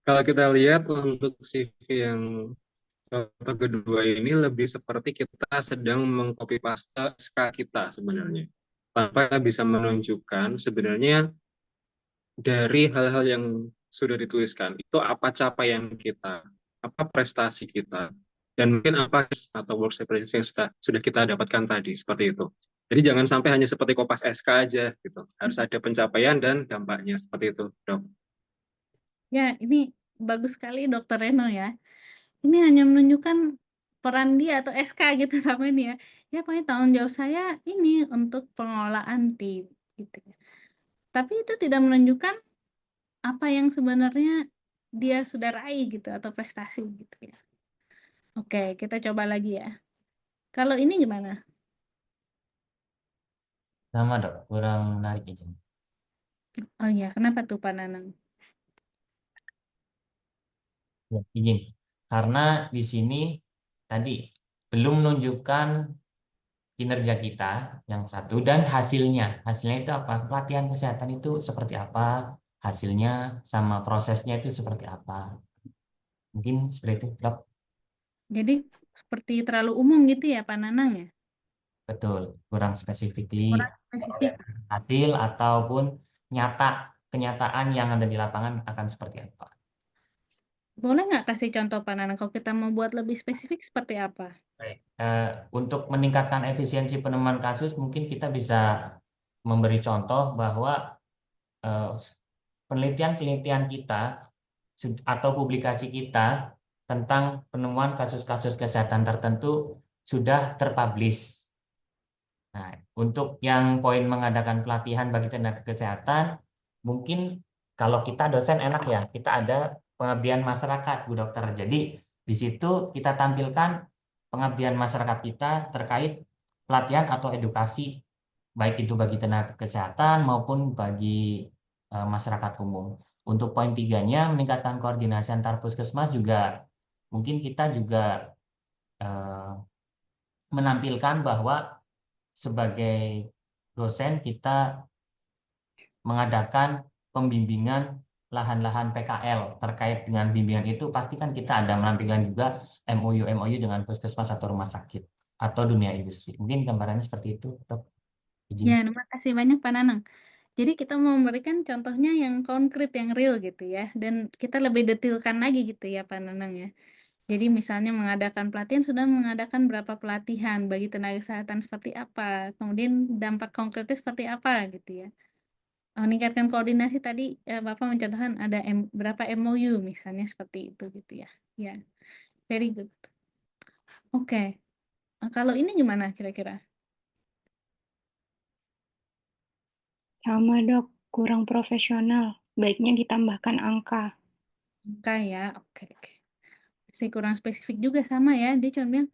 Speaker 10: kalau kita lihat untuk CV yang contoh kedua ini lebih seperti kita sedang mengcopy paste SK kita sebenarnya, tanpa bisa menunjukkan sebenarnya dari hal-hal yang sudah dituliskan itu apa capaian kita, apa prestasi kita, dan mungkin apa atau work experience yang sudah kita dapatkan tadi, seperti itu. Jadi jangan sampai hanya seperti kopas SK aja gitu. Harus ada pencapaian dan dampaknya, seperti itu, Dok.
Speaker 1: Ya, ini bagus sekali Dokter Reno ya. Ini hanya menunjukkan peran dia atau SK gitu sama ini ya. Ya, pokoknya tanggung jawab saya ini untuk pengelolaan tim gitu ya. Tapi itu tidak menunjukkan apa yang sebenarnya dia sudah raih gitu atau prestasi gitu ya. Oke, kita coba lagi ya. Kalau ini gimana?
Speaker 9: Sama dok, kurang menarik izin.
Speaker 1: Oh iya, kenapa tuh Pak Nanang?
Speaker 9: Ya, izin. Karena di sini tadi belum menunjukkan kinerja kita yang satu dan hasilnya. Hasilnya itu apa? Pelatihan kesehatan itu seperti apa? Hasilnya sama prosesnya itu seperti apa? Mungkin seperti itu, Dok.
Speaker 1: Jadi seperti terlalu umum gitu ya Pak Nanang ya?
Speaker 9: Betul, kurang specifically
Speaker 1: Kurang spesifik.
Speaker 9: hasil ataupun kenyataan yang ada di lapangan akan seperti apa.
Speaker 1: Boleh nggak kasih contoh Pak Nanang kalau kita mau buat lebih spesifik seperti apa?
Speaker 9: Baik. Untuk meningkatkan efisiensi penemuan kasus, mungkin kita bisa memberi contoh bahwa penelitian-penelitian kita atau publikasi kita tentang penemuan kasus-kasus kesehatan tertentu sudah terpublish. Nah, untuk yang poin mengadakan pelatihan bagi tenaga kesehatan, mungkin kalau kita dosen enak ya, kita ada pengabdian masyarakat, Bu Dokter. Jadi di situ kita tampilkan pengabdian masyarakat kita terkait pelatihan atau edukasi, baik itu bagi tenaga kesehatan maupun bagi masyarakat umum. Untuk poin 3-nya, meningkatkan koordinasi antar puskesmas juga, mungkin kita juga menampilkan bahwa sebagai dosen kita mengadakan pembimbingan lahan-lahan PKL. Terkait dengan bimbingan itu pasti kan kita ada menampilkan juga MOU dengan puskesmas atau rumah sakit atau dunia industri. Mungkin gambarannya seperti itu, Dok. Izin.
Speaker 1: Ya, terima kasih banyak Pak Nanang. Jadi kita mau memberikan contohnya yang konkret, yang real gitu ya. Dan kita lebih detailkan lagi gitu ya Pak Nanang ya. Jadi misalnya mengadakan pelatihan, sudah mengadakan berapa pelatihan bagi tenaga kesehatan seperti apa. Kemudian dampak konkretnya seperti apa gitu ya. Meningkatkan koordinasi tadi Bapak mencontohkan ada berapa MOU misalnya seperti itu gitu ya. Ya, very good. Oke. Kalau ini gimana kira-kira?
Speaker 5: Sama dok, kurang profesional. Baiknya ditambahkan angka.
Speaker 1: Angka ya, oke. Saya kurang spesifik juga sama ya. Dia cuma bilang,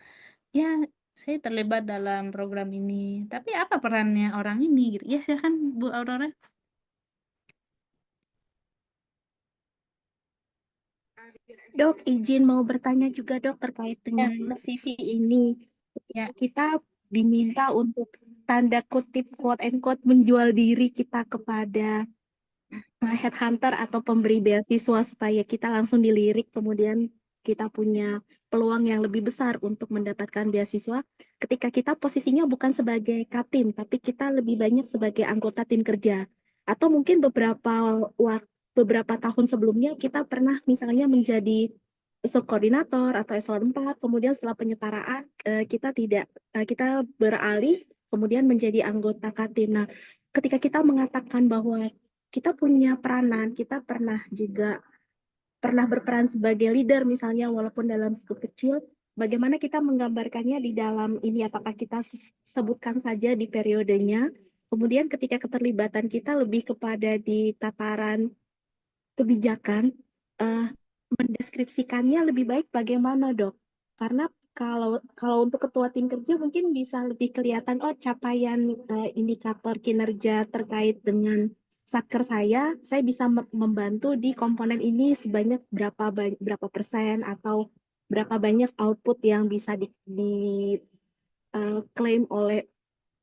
Speaker 1: ya saya terlibat dalam program ini. Tapi apa perannya orang ini gitu? Ya silakan Bu Aurora.
Speaker 3: Dok, izin mau bertanya juga dok terkait dengan CV ini.
Speaker 1: Ya.
Speaker 3: Kita diminta untuk tanda kutip quote and quote menjual diri kita kepada headhunter atau pemberi beasiswa supaya kita langsung dilirik, kemudian kita punya peluang yang lebih besar untuk mendapatkan beasiswa ketika kita posisinya bukan sebagai Katim, tapi kita lebih banyak sebagai anggota tim kerja. Atau mungkin beberapa tahun sebelumnya kita pernah misalnya menjadi subkoordinator atau eselon 4, kemudian setelah penyetaraan kita beralih kemudian menjadi anggota Katim. Nah, ketika kita mengatakan bahwa kita punya peranan, kita pernah berperan sebagai leader misalnya walaupun dalam skup kecil, bagaimana kita menggambarkannya di dalam ini, apakah kita sebutkan saja di periodenya, kemudian ketika keterlibatan kita lebih kepada di tataran kebijakan, mendeskripsikannya lebih baik bagaimana dok? Karena kalau untuk ketua tim kerja mungkin bisa lebih kelihatan, oh capaian indikator kinerja terkait dengan satker saya bisa membantu di komponen ini sebanyak berapa persen atau berapa banyak output yang bisa diklaim oleh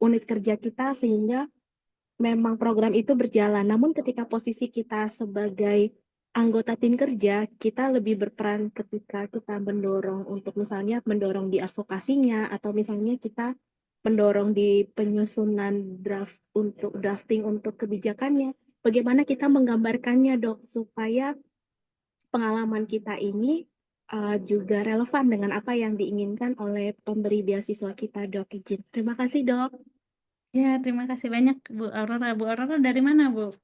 Speaker 3: unit kerja kita sehingga memang program itu berjalan. Namun ketika posisi kita sebagai anggota tim kerja, kita lebih berperan ketika kita mendorong untuk misalnya mendorong di advokasinya atau misalnya kita mendorong di penyusunan drafting untuk kebijakannya. Bagaimana kita menggambarkannya dok supaya pengalaman kita ini juga relevan dengan apa yang diinginkan oleh pemberi beasiswa kita, Dok. Izin. Terima kasih, Dok.
Speaker 1: Ya, terima kasih banyak Bu Aurora. Bu Aurora dari mana, Bu?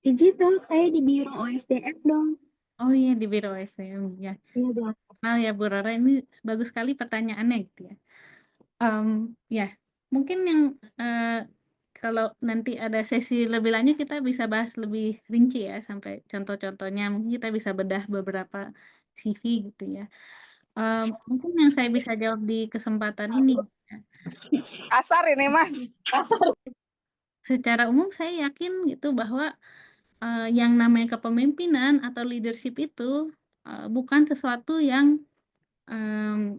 Speaker 3: Izin, Dok. Saya di Biro OSDM, Dok.
Speaker 1: Oh iya, di Biro SDM. Ya,
Speaker 3: Iya, Dok.
Speaker 1: kenal ya Bu Aurora. Ini bagus sekali pertanyaannya gitu ya. Ya, mungkin yang kalau nanti ada sesi lebih lanjut kita bisa bahas lebih rinci ya sampai contoh-contohnya. Mungkin kita bisa bedah beberapa CV gitu ya. Mungkin yang saya bisa jawab di kesempatan ini, ya.
Speaker 11: Kasar ini mah.
Speaker 1: Secara umum saya yakin gitu bahwa yang namanya kepemimpinan atau leadership itu bukan sesuatu yang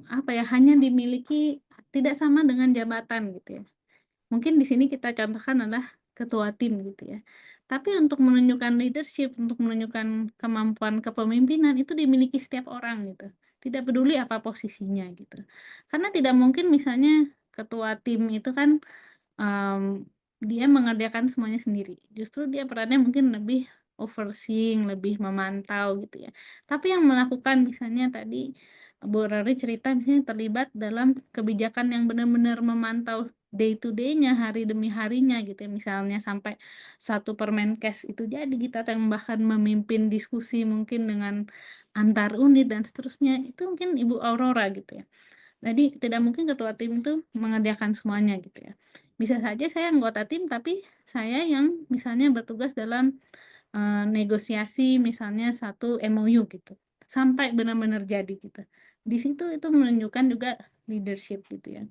Speaker 1: apa ya hanya dimiliki, tidak sama dengan jabatan gitu ya. Mungkin di sini kita contohkan adalah ketua tim gitu ya. Tapi untuk menunjukkan leadership, untuk menunjukkan kemampuan kepemimpinan itu dimiliki setiap orang gitu. Tidak peduli apa posisinya gitu. Karena tidak mungkin misalnya ketua tim itu kan dia mengerjakan semuanya sendiri. Justru dia perannya mungkin lebih overseeing, lebih memantau gitu ya. Tapi yang melakukan misalnya tadi Bu Rari cerita misalnya terlibat dalam kebijakan yang benar-benar memantau day to day-nya, hari demi harinya gitu ya. Misalnya sampai satu Permenkes itu jadi gitu, atau yang bahkan memimpin diskusi mungkin dengan antar unit dan seterusnya. Itu mungkin Ibu Aurora gitu ya. Jadi tidak mungkin ketua tim itu mengerjakan semuanya gitu ya. Bisa saja saya anggota tim tapi saya yang misalnya bertugas dalam negosiasi misalnya satu MOU gitu. Sampai benar-benar jadi gitu. Di situ itu menunjukkan juga leadership gitu ya.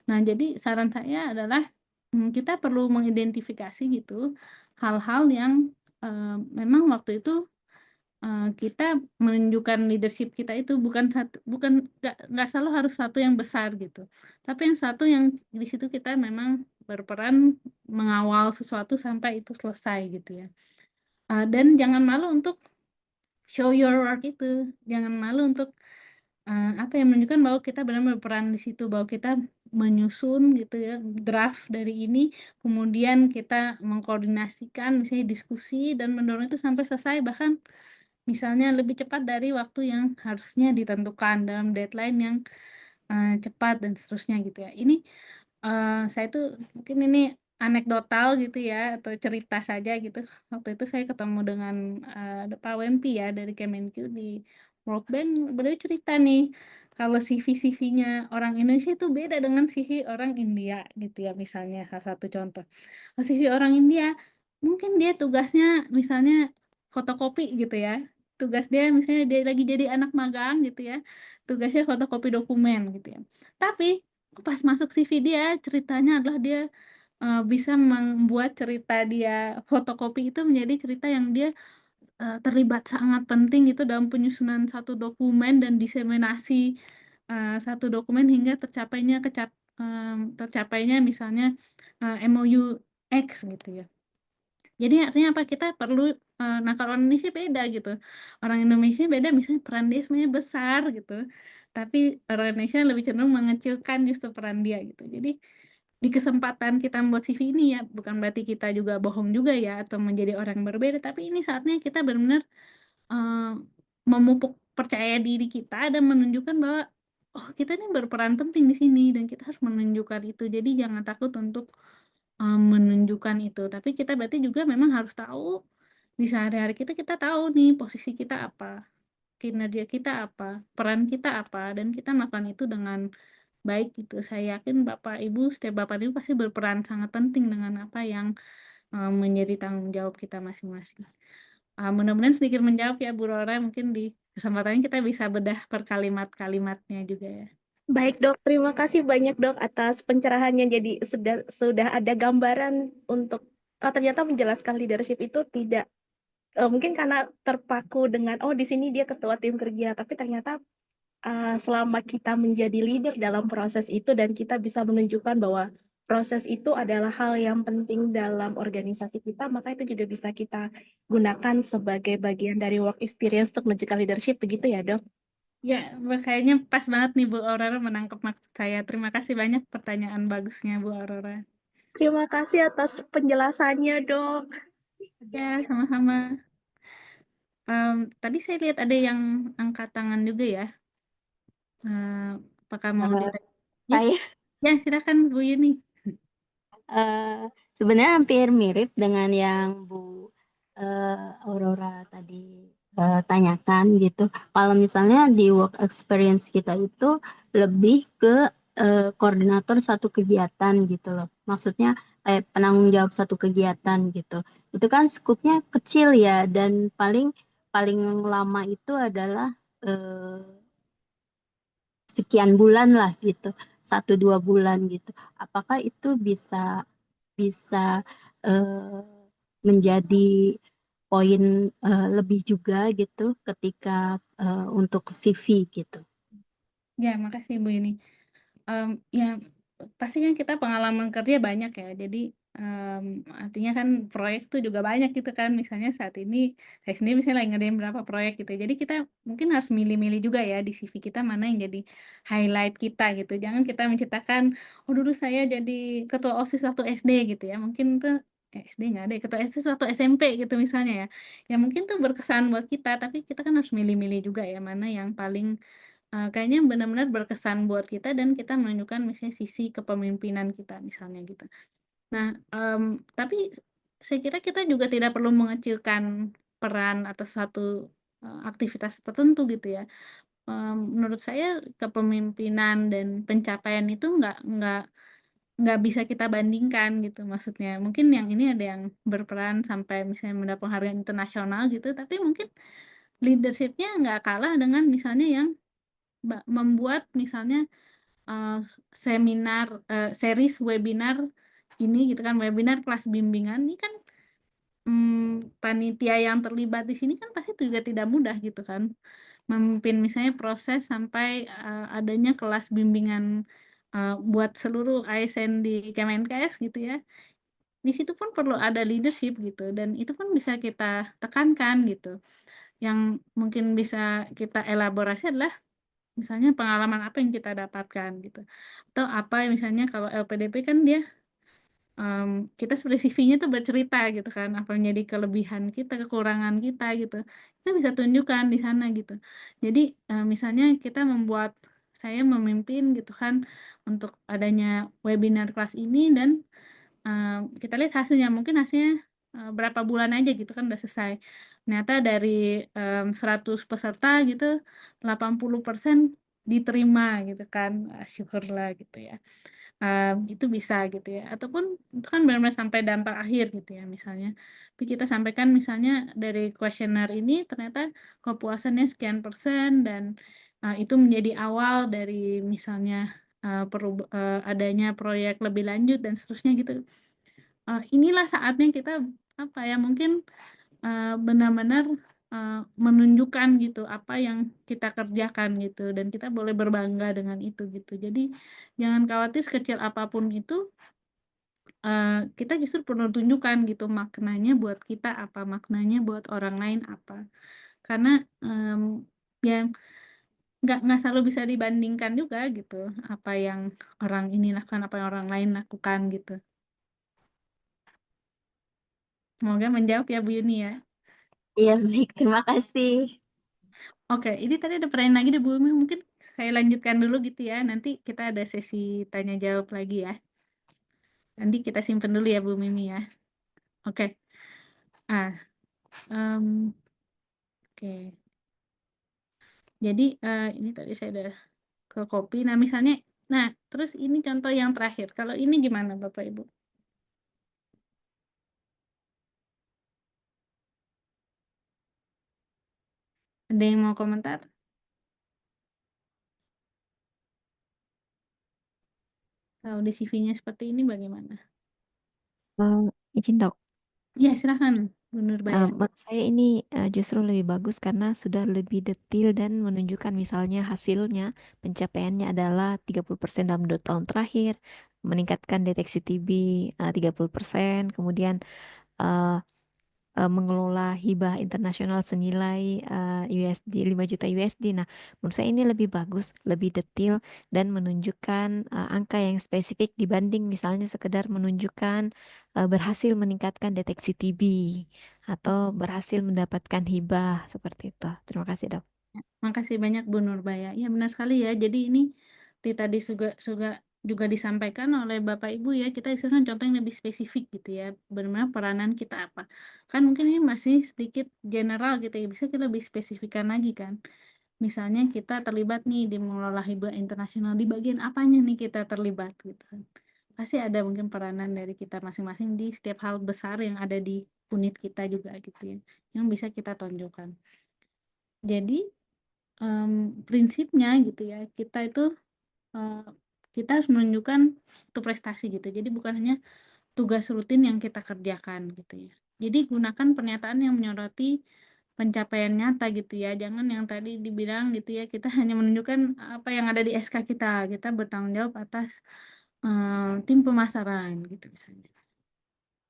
Speaker 1: Nah, jadi saran saya adalah kita perlu mengidentifikasi gitu hal-hal yang memang waktu itu kita menunjukkan leadership kita itu bukan nggak selalu harus satu yang besar gitu, tapi yang satu yang di situ kita memang berperan mengawal sesuatu sampai itu selesai gitu ya. Dan jangan malu untuk show your work itu, jangan malu untuk apa yang menunjukkan bahwa kita benar-benar berperan di situ, bahwa kita menyusun gitu ya draft dari ini, kemudian kita mengkoordinasikan misalnya diskusi dan mendorong itu sampai selesai, bahkan misalnya lebih cepat dari waktu yang harusnya ditentukan dalam deadline yang cepat dan seterusnya gitu ya. Ini saya tuh mungkin ini anekdotal gitu ya atau cerita saja gitu. Waktu itu saya ketemu dengan Pak Wempi ya dari Kemenq di World Bank. Beliau cerita nih kalau CV-CV-nya orang Indonesia itu beda dengan CV orang India gitu ya, misalnya salah satu contoh. Kalau CV orang India mungkin dia tugasnya misalnya fotokopi gitu ya. Tugas dia misalnya dia lagi jadi anak magang gitu ya. Tugasnya fotokopi dokumen gitu ya. Tapi pas masuk CV dia ceritanya adalah dia bisa membuat cerita dia fotokopi itu menjadi cerita yang dia terlibat sangat penting itu dalam penyusunan satu dokumen dan diseminasi satu dokumen hingga tercapainya misalnya MOU X gitu ya. Jadi artinya apa? Kita perlu nah kalau orang Indonesia beda gitu. Orang Indonesia beda misalnya peran dia sebenarnya besar gitu. Tapi orang Indonesia lebih cenderung mengecilkan justru peran dia gitu. Jadi di kesempatan kita membuat CV ini ya bukan berarti kita juga bohong juga ya atau menjadi orang yang berbeda, tapi ini saatnya kita benar-benar memupuk percaya diri kita dan menunjukkan bahwa oh kita ini berperan penting di sini dan kita harus menunjukkan itu. Jadi jangan takut untuk menunjukkan itu. Tapi kita berarti juga memang harus tahu di sehari-hari kita tahu nih posisi kita apa, kinerja kita apa, peran kita apa, dan kita melakukan itu dengan baik gitu. Saya yakin setiap Bapak Ibu pasti berperan sangat penting dengan apa yang menjadi tanggung jawab kita masing-masing. Mudah-mudahan sedikit menjawab ya Bu Rora, mungkin di kesempatan ini kita bisa bedah per kalimat-kalimatnya juga ya.
Speaker 3: Baik, Dok. Terima kasih banyak, Dok, atas pencerahannya. Jadi sudah ada gambaran untuk ternyata menjelaskan leadership itu tidak mungkin karena terpaku dengan di sini dia ketua tim kerja, tapi ternyata selama kita menjadi leader dalam proses itu dan kita bisa menunjukkan bahwa proses itu adalah hal yang penting dalam organisasi kita, maka itu juga bisa kita gunakan sebagai bagian dari work experience untuk menunjukkan leadership, begitu ya, Dok?
Speaker 1: Ya, kayaknya pas banget nih Bu Aurora menangkap maksud saya. Terima kasih banyak pertanyaan bagusnya Bu Aurora.
Speaker 3: Terima kasih atas penjelasannya, Dok.
Speaker 1: Ya, sama-sama. Tadi saya lihat ada yang angkat tangan juga ya. Apakah mau
Speaker 6: Eh,
Speaker 1: ditanya? Ya,
Speaker 6: saya
Speaker 1: ya silakan Bu Yuni.
Speaker 6: sebenarnya hampir mirip dengan yang Bu Aurora tadi tanyakan gitu. Kalau misalnya di work experience kita itu lebih ke koordinator suatu kegiatan gitu loh. Maksudnya penanggung jawab suatu kegiatan gitu. Itu kan skupnya kecil ya, dan paling paling lama itu adalah sekian bulan lah gitu, 1-2 bulan gitu. Apakah itu bisa bisa menjadi poin lebih juga gitu ketika untuk CV gitu.
Speaker 1: Ya, makasih Bu Yuni. Ya, pasti kan kita pengalaman kerja banyak ya. Jadi artinya kan proyek tuh juga banyak gitu kan. Misalnya saat ini saya sendiri misalnya lagi ngerjain berapa proyek gitu. Jadi kita mungkin harus milih-milih juga ya di CV kita mana yang jadi highlight kita gitu. Jangan kita menceritakan, oh dulu saya jadi ketua OSIS waktu SD gitu ya. Mungkin tuh SD nggak ada ya, ketua OSIS waktu SMP gitu misalnya ya. Ya mungkin tuh berkesan buat kita, tapi kita kan harus milih-milih juga ya mana yang paling kayaknya benar-benar berkesan buat kita dan kita menunjukkan misalnya sisi kepemimpinan kita misalnya gitu. Nah, tapi saya kira kita juga tidak perlu mengecilkan peran atas satu aktivitas tertentu gitu ya. Menurut saya kepemimpinan dan pencapaian itu nggak bisa kita bandingkan gitu maksudnya. Mungkin yang ini ada yang berperan sampai misalnya mendapat penghargaan internasional gitu, tapi mungkin leadership-nya nggak kalah dengan misalnya yang membuat misalnya seminar series webinar ini gitu kan, webinar kelas bimbingan ini kan panitia yang terlibat di sini kan pasti juga tidak mudah gitu kan, memimpin misalnya proses sampai adanya kelas bimbingan buat seluruh ASN di Kemenkes gitu ya. Di situ pun perlu ada leadership gitu, dan itu pun bisa kita tekankan gitu. Yang mungkin bisa kita elaborasi adalah misalnya pengalaman apa yang kita dapatkan gitu. Atau apa misalnya kalau LPDP kan dia kita seperti CV-nya tuh bercerita gitu kan, apa yang jadi kelebihan kita, kekurangan kita gitu. Kita bisa tunjukkan di sana gitu. Jadi misalnya kita saya memimpin gitu kan untuk adanya webinar kelas ini, dan kita lihat hasilnya, mungkin hasilnya berapa bulan aja gitu kan udah selesai. Ternyata dari 100 peserta gitu 80% diterima gitu kan. Syukurlah gitu ya. Itu bisa gitu ya. Ataupun itu kan benar-benar sampai dampak akhir gitu ya misalnya. Tapi kita sampaikan misalnya dari kuesioner ini ternyata kepuasannya sekian persen, dan itu menjadi awal dari misalnya adanya proyek lebih lanjut dan seterusnya gitu. Inilah saatnya kita apa ya, mungkin benar-benar menunjukkan gitu apa yang kita kerjakan gitu, dan kita boleh berbangga dengan itu gitu. Jadi jangan khawatir sekecil apapun itu, kita justru perlu tunjukkan gitu maknanya buat kita apa, maknanya buat orang lain apa. Karena ya nggak selalu bisa dibandingkan juga gitu, apa yang orang ini lakukan, apa yang orang lain lakukan gitu. Semoga menjawab ya Bu Yuni ya.
Speaker 6: Iya, baik, terima kasih.
Speaker 1: Oke, ini tadi ada pertanyaan lagi deh Bu Yuni, mungkin saya lanjutkan dulu gitu ya. Nanti kita ada sesi tanya jawab lagi ya. Nanti kita simpen dulu ya Bu Mimi ya. Oke. Oke. Jadi ini tadi saya udah ke copy. Nah misalnya, terus ini contoh yang terakhir. Kalau ini gimana Bapak Ibu? Ada yang mau komentar? Kalau di CV-nya seperti ini bagaimana?
Speaker 12: Izin dok,
Speaker 1: Ya silahkan Bu Nurbaya.
Speaker 12: menurut saya ini justru lebih bagus karena sudah lebih detail dan menunjukkan misalnya hasilnya pencapaiannya adalah 30% dalam 2 tahun terakhir, meningkatkan deteksi TB 30%, kemudian eh, mengelola hibah internasional senilai USD 5 juta USD. Nah, menurut saya ini lebih bagus, lebih detail dan menunjukkan angka yang spesifik dibanding misalnya sekedar menunjukkan berhasil meningkatkan deteksi TB atau berhasil mendapatkan hibah seperti itu. Terima kasih, Dok.
Speaker 1: Makasih banyak Bu Nurbaya. Ya benar sekali ya. Jadi ini tadi juga disampaikan oleh Bapak Ibu ya. Kita istilahnya contoh yang lebih spesifik gitu ya. Benar-benar peranan kita apa. Kan mungkin ini masih sedikit general gitu ya. Bisa kita lebih spesifikkan lagi kan. Misalnya kita terlibat nih di mengelola hibah internasional. Di bagian apanya nih kita terlibat gitu kan. Pasti ada mungkin peranan dari kita masing-masing di setiap hal besar yang ada di unit kita juga gitu ya. Yang bisa kita tonjolkan. Jadi prinsipnya gitu ya, kita itu kita harus menunjukkan itu prestasi gitu. Jadi bukan hanya tugas rutin yang kita kerjakan gitu ya. Jadi gunakan pernyataan yang menyoroti pencapaian nyata gitu ya. Jangan yang tadi dibilang gitu ya, kita hanya menunjukkan apa yang ada di SK kita. Kita bertanggung jawab atas tim pemasaran gitu misalnya.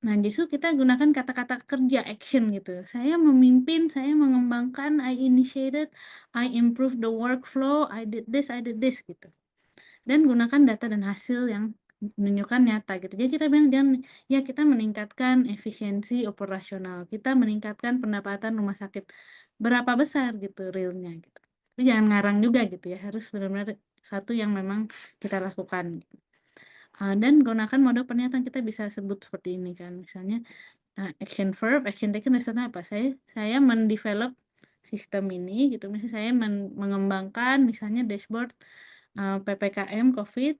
Speaker 1: Nah, justru kita gunakan kata-kata kerja, action gitu. Saya memimpin, saya mengembangkan, I initiated, I improved the workflow, I did this gitu. Dan gunakan data dan hasil yang menunjukkan nyata gitu. Jadi kita bilang jangan ya kita meningkatkan efisiensi operasional, kita meningkatkan pendapatan rumah sakit berapa besar gitu realnya gitu. Tapi jangan ngarang juga gitu ya, harus benar-benar satu yang memang kita lakukan gitu. Dan gunakan mode pernyataan, kita bisa sebut seperti ini kan, misalnya action verb, action taken misalnya apa, saya mendevelop sistem ini gitu, misalnya saya mengembangkan misalnya dashboard PPKM COVID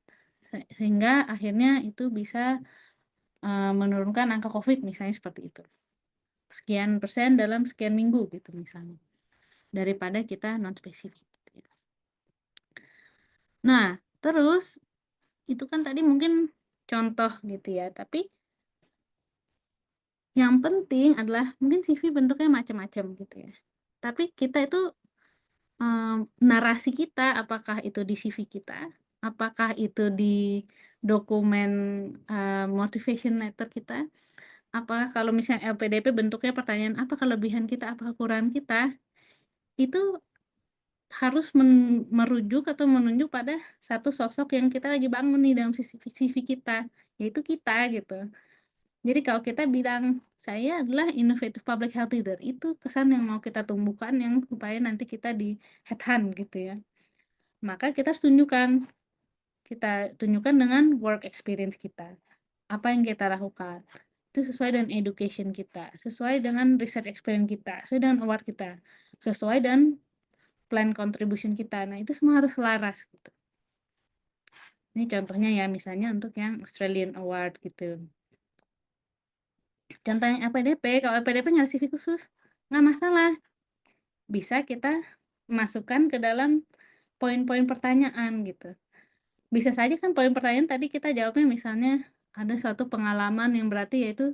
Speaker 1: sehingga akhirnya itu bisa menurunkan angka COVID misalnya seperti itu, sekian persen dalam sekian minggu gitu misalnya, daripada kita non spesifik gitu ya. Nah terus itu kan tadi mungkin contoh gitu ya, tapi yang penting adalah mungkin CV bentuknya macam-macam gitu ya. Tapi kita itu narasi kita, apakah itu di CV kita, apakah itu di dokumen motivation letter kita, apakah kalau misalnya LPDP bentuknya pertanyaan apa kelebihan kita, apa kekurangan kita, itu harus merujuk atau menunjuk pada satu sosok yang kita lagi bangun nih dalam CV kita, yaitu kita gitu. Jadi kalau kita bilang saya adalah innovative public health leader, itu kesan yang mau kita tumbuhkan yang supaya nanti kita di headhunt gitu ya. Maka kita harus tunjukkan dengan work experience kita. Apa yang kita lakukan. Itu sesuai dengan education kita, sesuai dengan research experience kita, sesuai dengan award kita, sesuai dengan plan contribution kita. Nah, itu semua harus selaras gitu. Ini contohnya ya, misalnya untuk yang Australian Award gitu. Contohnya LPDP, kalau LPDP nggak ada CV khusus, nggak masalah. Bisa kita masukkan ke dalam poin-poin pertanyaan gitu. Bisa saja kan poin pertanyaan tadi kita jawabnya misalnya ada suatu pengalaman yang berarti yaitu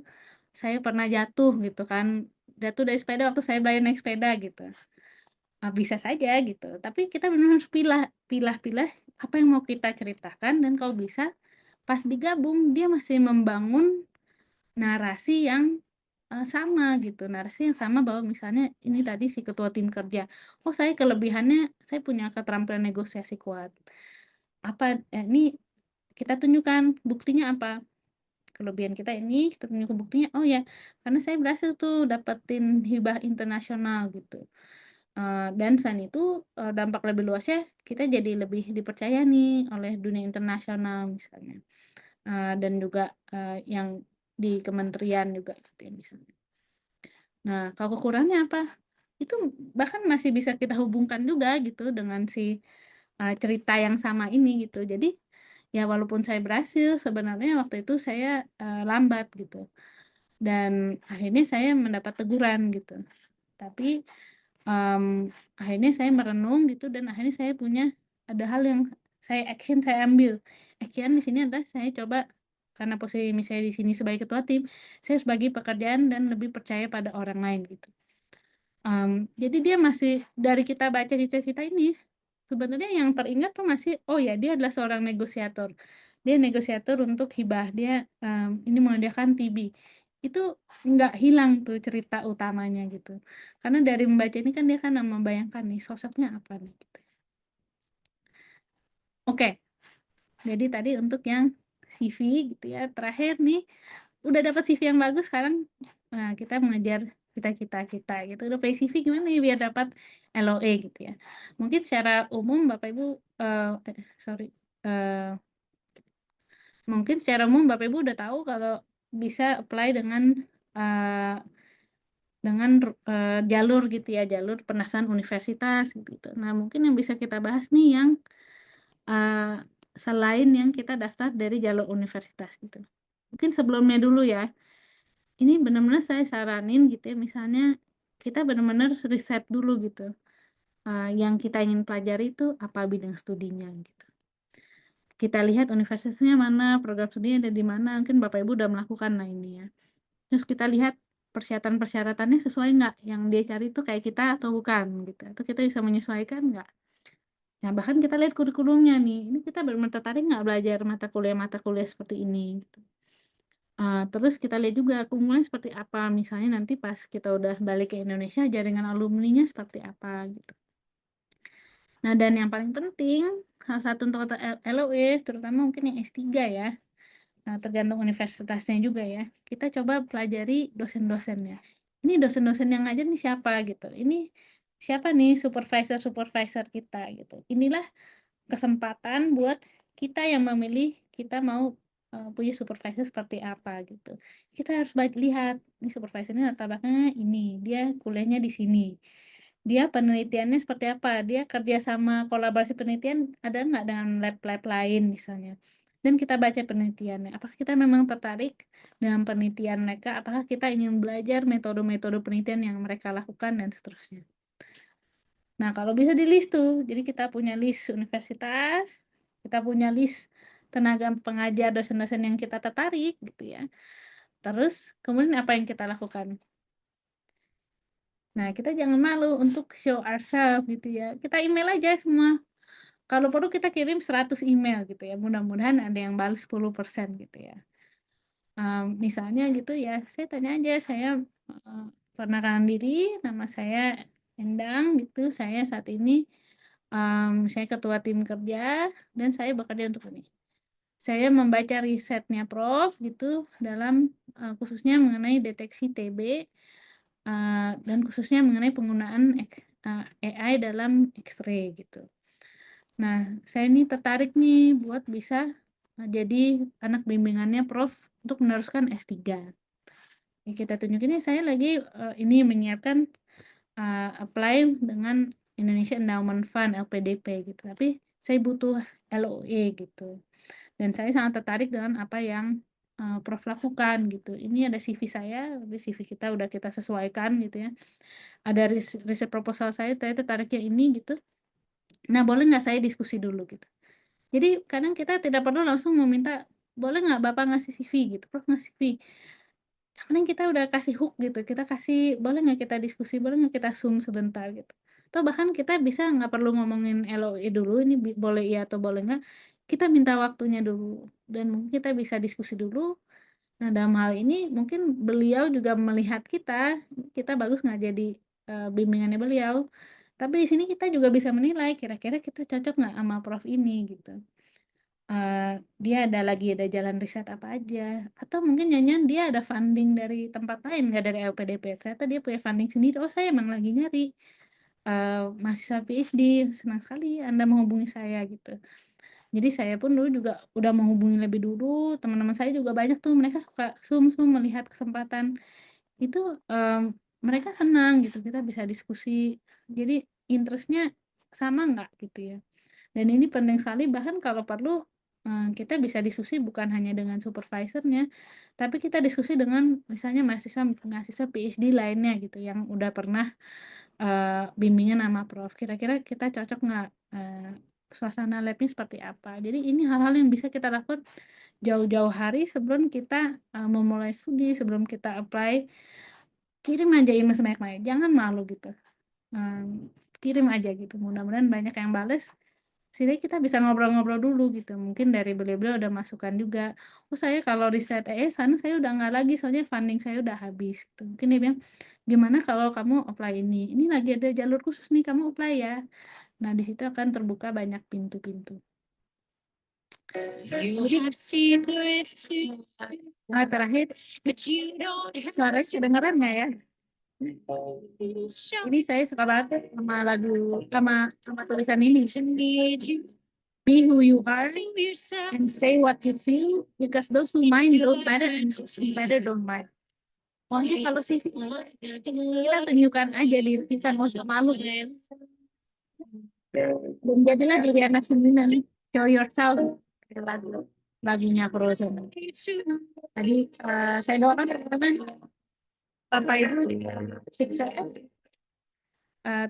Speaker 1: saya pernah jatuh gitu kan. Jatuh dari sepeda waktu saya belajar naik sepeda gitu. Bisa saja gitu. Tapi kita benar harus pilah apa yang mau kita ceritakan, dan kalau bisa pas digabung dia masih membangun narasi yang sama gitu, narasi yang sama bahwa misalnya ini tadi si ketua tim kerja, oh saya kelebihannya saya punya keterampilan negosiasi kuat, apa ini kita tunjukkan buktinya apa, kelebihan kita ini kita tunjukkan buktinya, oh ya karena saya berhasil tuh dapetin hibah internasional gitu. Dan selain itu dampak lebih luasnya kita jadi lebih dipercaya nih oleh dunia internasional misalnya, dan juga yang di kementerian juga gitu ya misalnya. Nah, kalau kekurangannya apa? Itu bahkan masih bisa kita hubungkan juga gitu dengan si cerita yang sama ini gitu. Jadi ya walaupun saya berhasil, sebenarnya waktu itu saya lambat gitu. Dan akhirnya saya mendapat teguran gitu. Tapi akhirnya saya merenung gitu, dan akhirnya saya punya ada hal yang saya ambil. Action di sini adalah saya coba, karena posisi misalnya di sini sebagai ketua tim, saya sebagai pekerjaan dan lebih percaya pada orang lain gitu. Jadi dia masih dari kita baca cita-cita ini sebenarnya yang teringat tuh masih oh ya dia adalah seorang negosiator. Dia negosiator untuk hibah, dia ini menyediakan TB. Itu nggak hilang tuh cerita utamanya gitu. Karena dari membaca ini kan dia kan membayangkan nih sosoknya apa nih gitu. Oke. Jadi tadi untuk yang CV gitu ya. Terakhir nih udah dapat CV yang bagus, sekarang kita mengejar cita-cita kita gitu. Udah play CV gimana ya biar dapat LOE gitu ya. Mungkin secara umum Bapak Ibu mungkin secara umum Bapak Ibu udah tahu kalau bisa apply dengan jalur gitu ya, jalur pendaftaran universitas gitu. Nah, mungkin yang bisa kita bahas nih yang selain yang kita daftar dari jalur universitas gitu. Mungkin sebelumnya dulu ya. Ini benar-benar saya saranin gitu ya, misalnya kita benar-benar riset dulu gitu. Yang kita ingin pelajari itu apa bidang studinya gitu. Kita lihat universitasnya mana, program studinya ada di mana, mungkin Bapak Ibu udah melakukan ini ya. Terus kita lihat persyaratan-persyaratannya sesuai nggak, yang dia cari itu kayak kita atau bukan gitu. Atau kita bisa menyesuaikan nggak. Nah, bahkan kita lihat kurikulumnya nih, ini kita benar-benar tertarik nggak belajar mata kuliah seperti ini gitu. Terus kita lihat juga kumulnya seperti apa, misalnya nanti pas kita udah balik ke Indonesia, jaringan alumninya seperti apa gitu. Nah, dan yang paling penting, salah satu untuk LOE, terutama mungkin yang S3 ya, nah, tergantung universitasnya juga ya, kita coba pelajari dosen-dosennya. Ini dosen-dosen yang ngajar nih siapa gitu, ini siapa nih supervisor kita gitu. Inilah kesempatan buat kita yang memilih kita mau punya supervisor seperti apa gitu. Kita harus lihat nih supervisor ini latar belakangnya ini, dia kuliahnya di sini, dia penelitiannya seperti apa, dia kerja sama kolaborasi penelitian ada nggak dengan lab-lab lain misalnya. Dan kita baca penelitiannya, apakah kita memang tertarik dengan penelitian mereka, apakah kita ingin belajar metode-metode penelitian yang mereka lakukan dan seterusnya. Nah, kalau bisa di list tuh, jadi kita punya list universitas, kita punya list tenaga pengajar dosen-dosen yang kita tertarik gitu ya. Terus kemudian apa yang kita lakukan? Nah, kita jangan malu untuk show ourselves gitu ya. Kita email aja semua. Kalau perlu kita kirim 100 email gitu ya. Mudah-mudahan ada yang balas 10% gitu ya. Misalnya gitu ya, saya tanya aja, saya perkenalkan diri, nama saya Endang gitu, saya saat ini saya ketua tim kerja dan saya bekerja untuk ini. Saya membaca risetnya Prof gitu dalam khususnya mengenai deteksi TB dan khususnya mengenai penggunaan AI dalam X-ray gitu. Nah, saya ini tertarik nih buat bisa jadi anak bimbingannya Prof untuk meneruskan S3. Ya, kita tunjukin nih saya lagi ini menyiapkan apply dengan Indonesia Endowment Fund LPDP gitu. Tapi saya butuh LOE gitu. Dan saya sangat tertarik dengan apa yang Prof lakukan gitu. Ini ada CV saya, CV kita udah kita sesuaikan gitu ya. Ada riset proposal saya tertariknya ini gitu. Nah, boleh nggak saya diskusi dulu gitu. Jadi kadang kita tidak perlu langsung meminta, boleh nggak Bapak ngasih CV gitu, Prof ngasih CV. Yang penting kita udah kasih hook gitu, kita kasih, boleh nggak kita diskusi, boleh nggak kita Zoom sebentar gitu. Atau bahkan kita bisa nggak perlu ngomongin LOE dulu, ini boleh iya atau boleh nggak, kita minta waktunya dulu. Dan mungkin kita bisa diskusi dulu. Nah, dalam hal ini mungkin beliau juga melihat kita bagus nggak jadi bimbingannya beliau. Tapi di sini kita juga bisa menilai kira-kira kita cocok nggak sama Prof ini gitu. Dia ada jalan riset apa aja, atau mungkin nyanyian dia ada funding dari tempat lain, nggak dari LPDP, ternyata dia punya funding sendiri. Oh, saya emang lagi nyari mahasiswa PhD, senang sekali Anda menghubungi saya gitu. Jadi saya pun dulu juga udah menghubungi lebih dulu, teman-teman saya juga banyak tuh, mereka suka Zoom melihat kesempatan itu, mereka senang gitu, kita bisa diskusi, jadi interest-nya sama nggak gitu ya. Dan ini penting sekali, bahkan kalau perlu kita bisa diskusi bukan hanya dengan supervisornya, tapi kita diskusi dengan misalnya mahasiswa PhD lainnya gitu yang udah pernah bimbingan sama Prof. Kira-kira kita cocok nggak, suasana labnya seperti apa. Jadi ini hal-hal yang bisa kita lakukan jauh-jauh hari sebelum kita memulai studi, sebelum kita apply. Kirim aja email sebanyak-banyak, jangan malu gitu. Kirim aja gitu, mudah-mudahan banyak yang bales. Sini kita bisa ngobrol-ngobrol dulu gitu, mungkin dari beliau-beliau ada masukan juga, oh saya kalau riset sana saya udah nggak lagi soalnya funding saya udah habis gitu. Mungkin dia bilang, gimana kalau kamu apply ini lagi ada jalur khusus nih, kamu apply ya. Nah, di situ akan terbuka banyak pintu-pintu. Terakhir, suaranya kedengeran nggak ya? Jadi saya suka banget sama lagu sama tulisan ini. Be who you are and say what you feel because those who mind don't matter and those who matter don't mind. Pokoknya kalau sih kita tunjukkan aja diri kita, nggak usah malu. Dan jadilah diri anak sendiri. Show yourself. Lagunya Frozen. Tadi saya doakan teman-teman Bapak Ibu sukses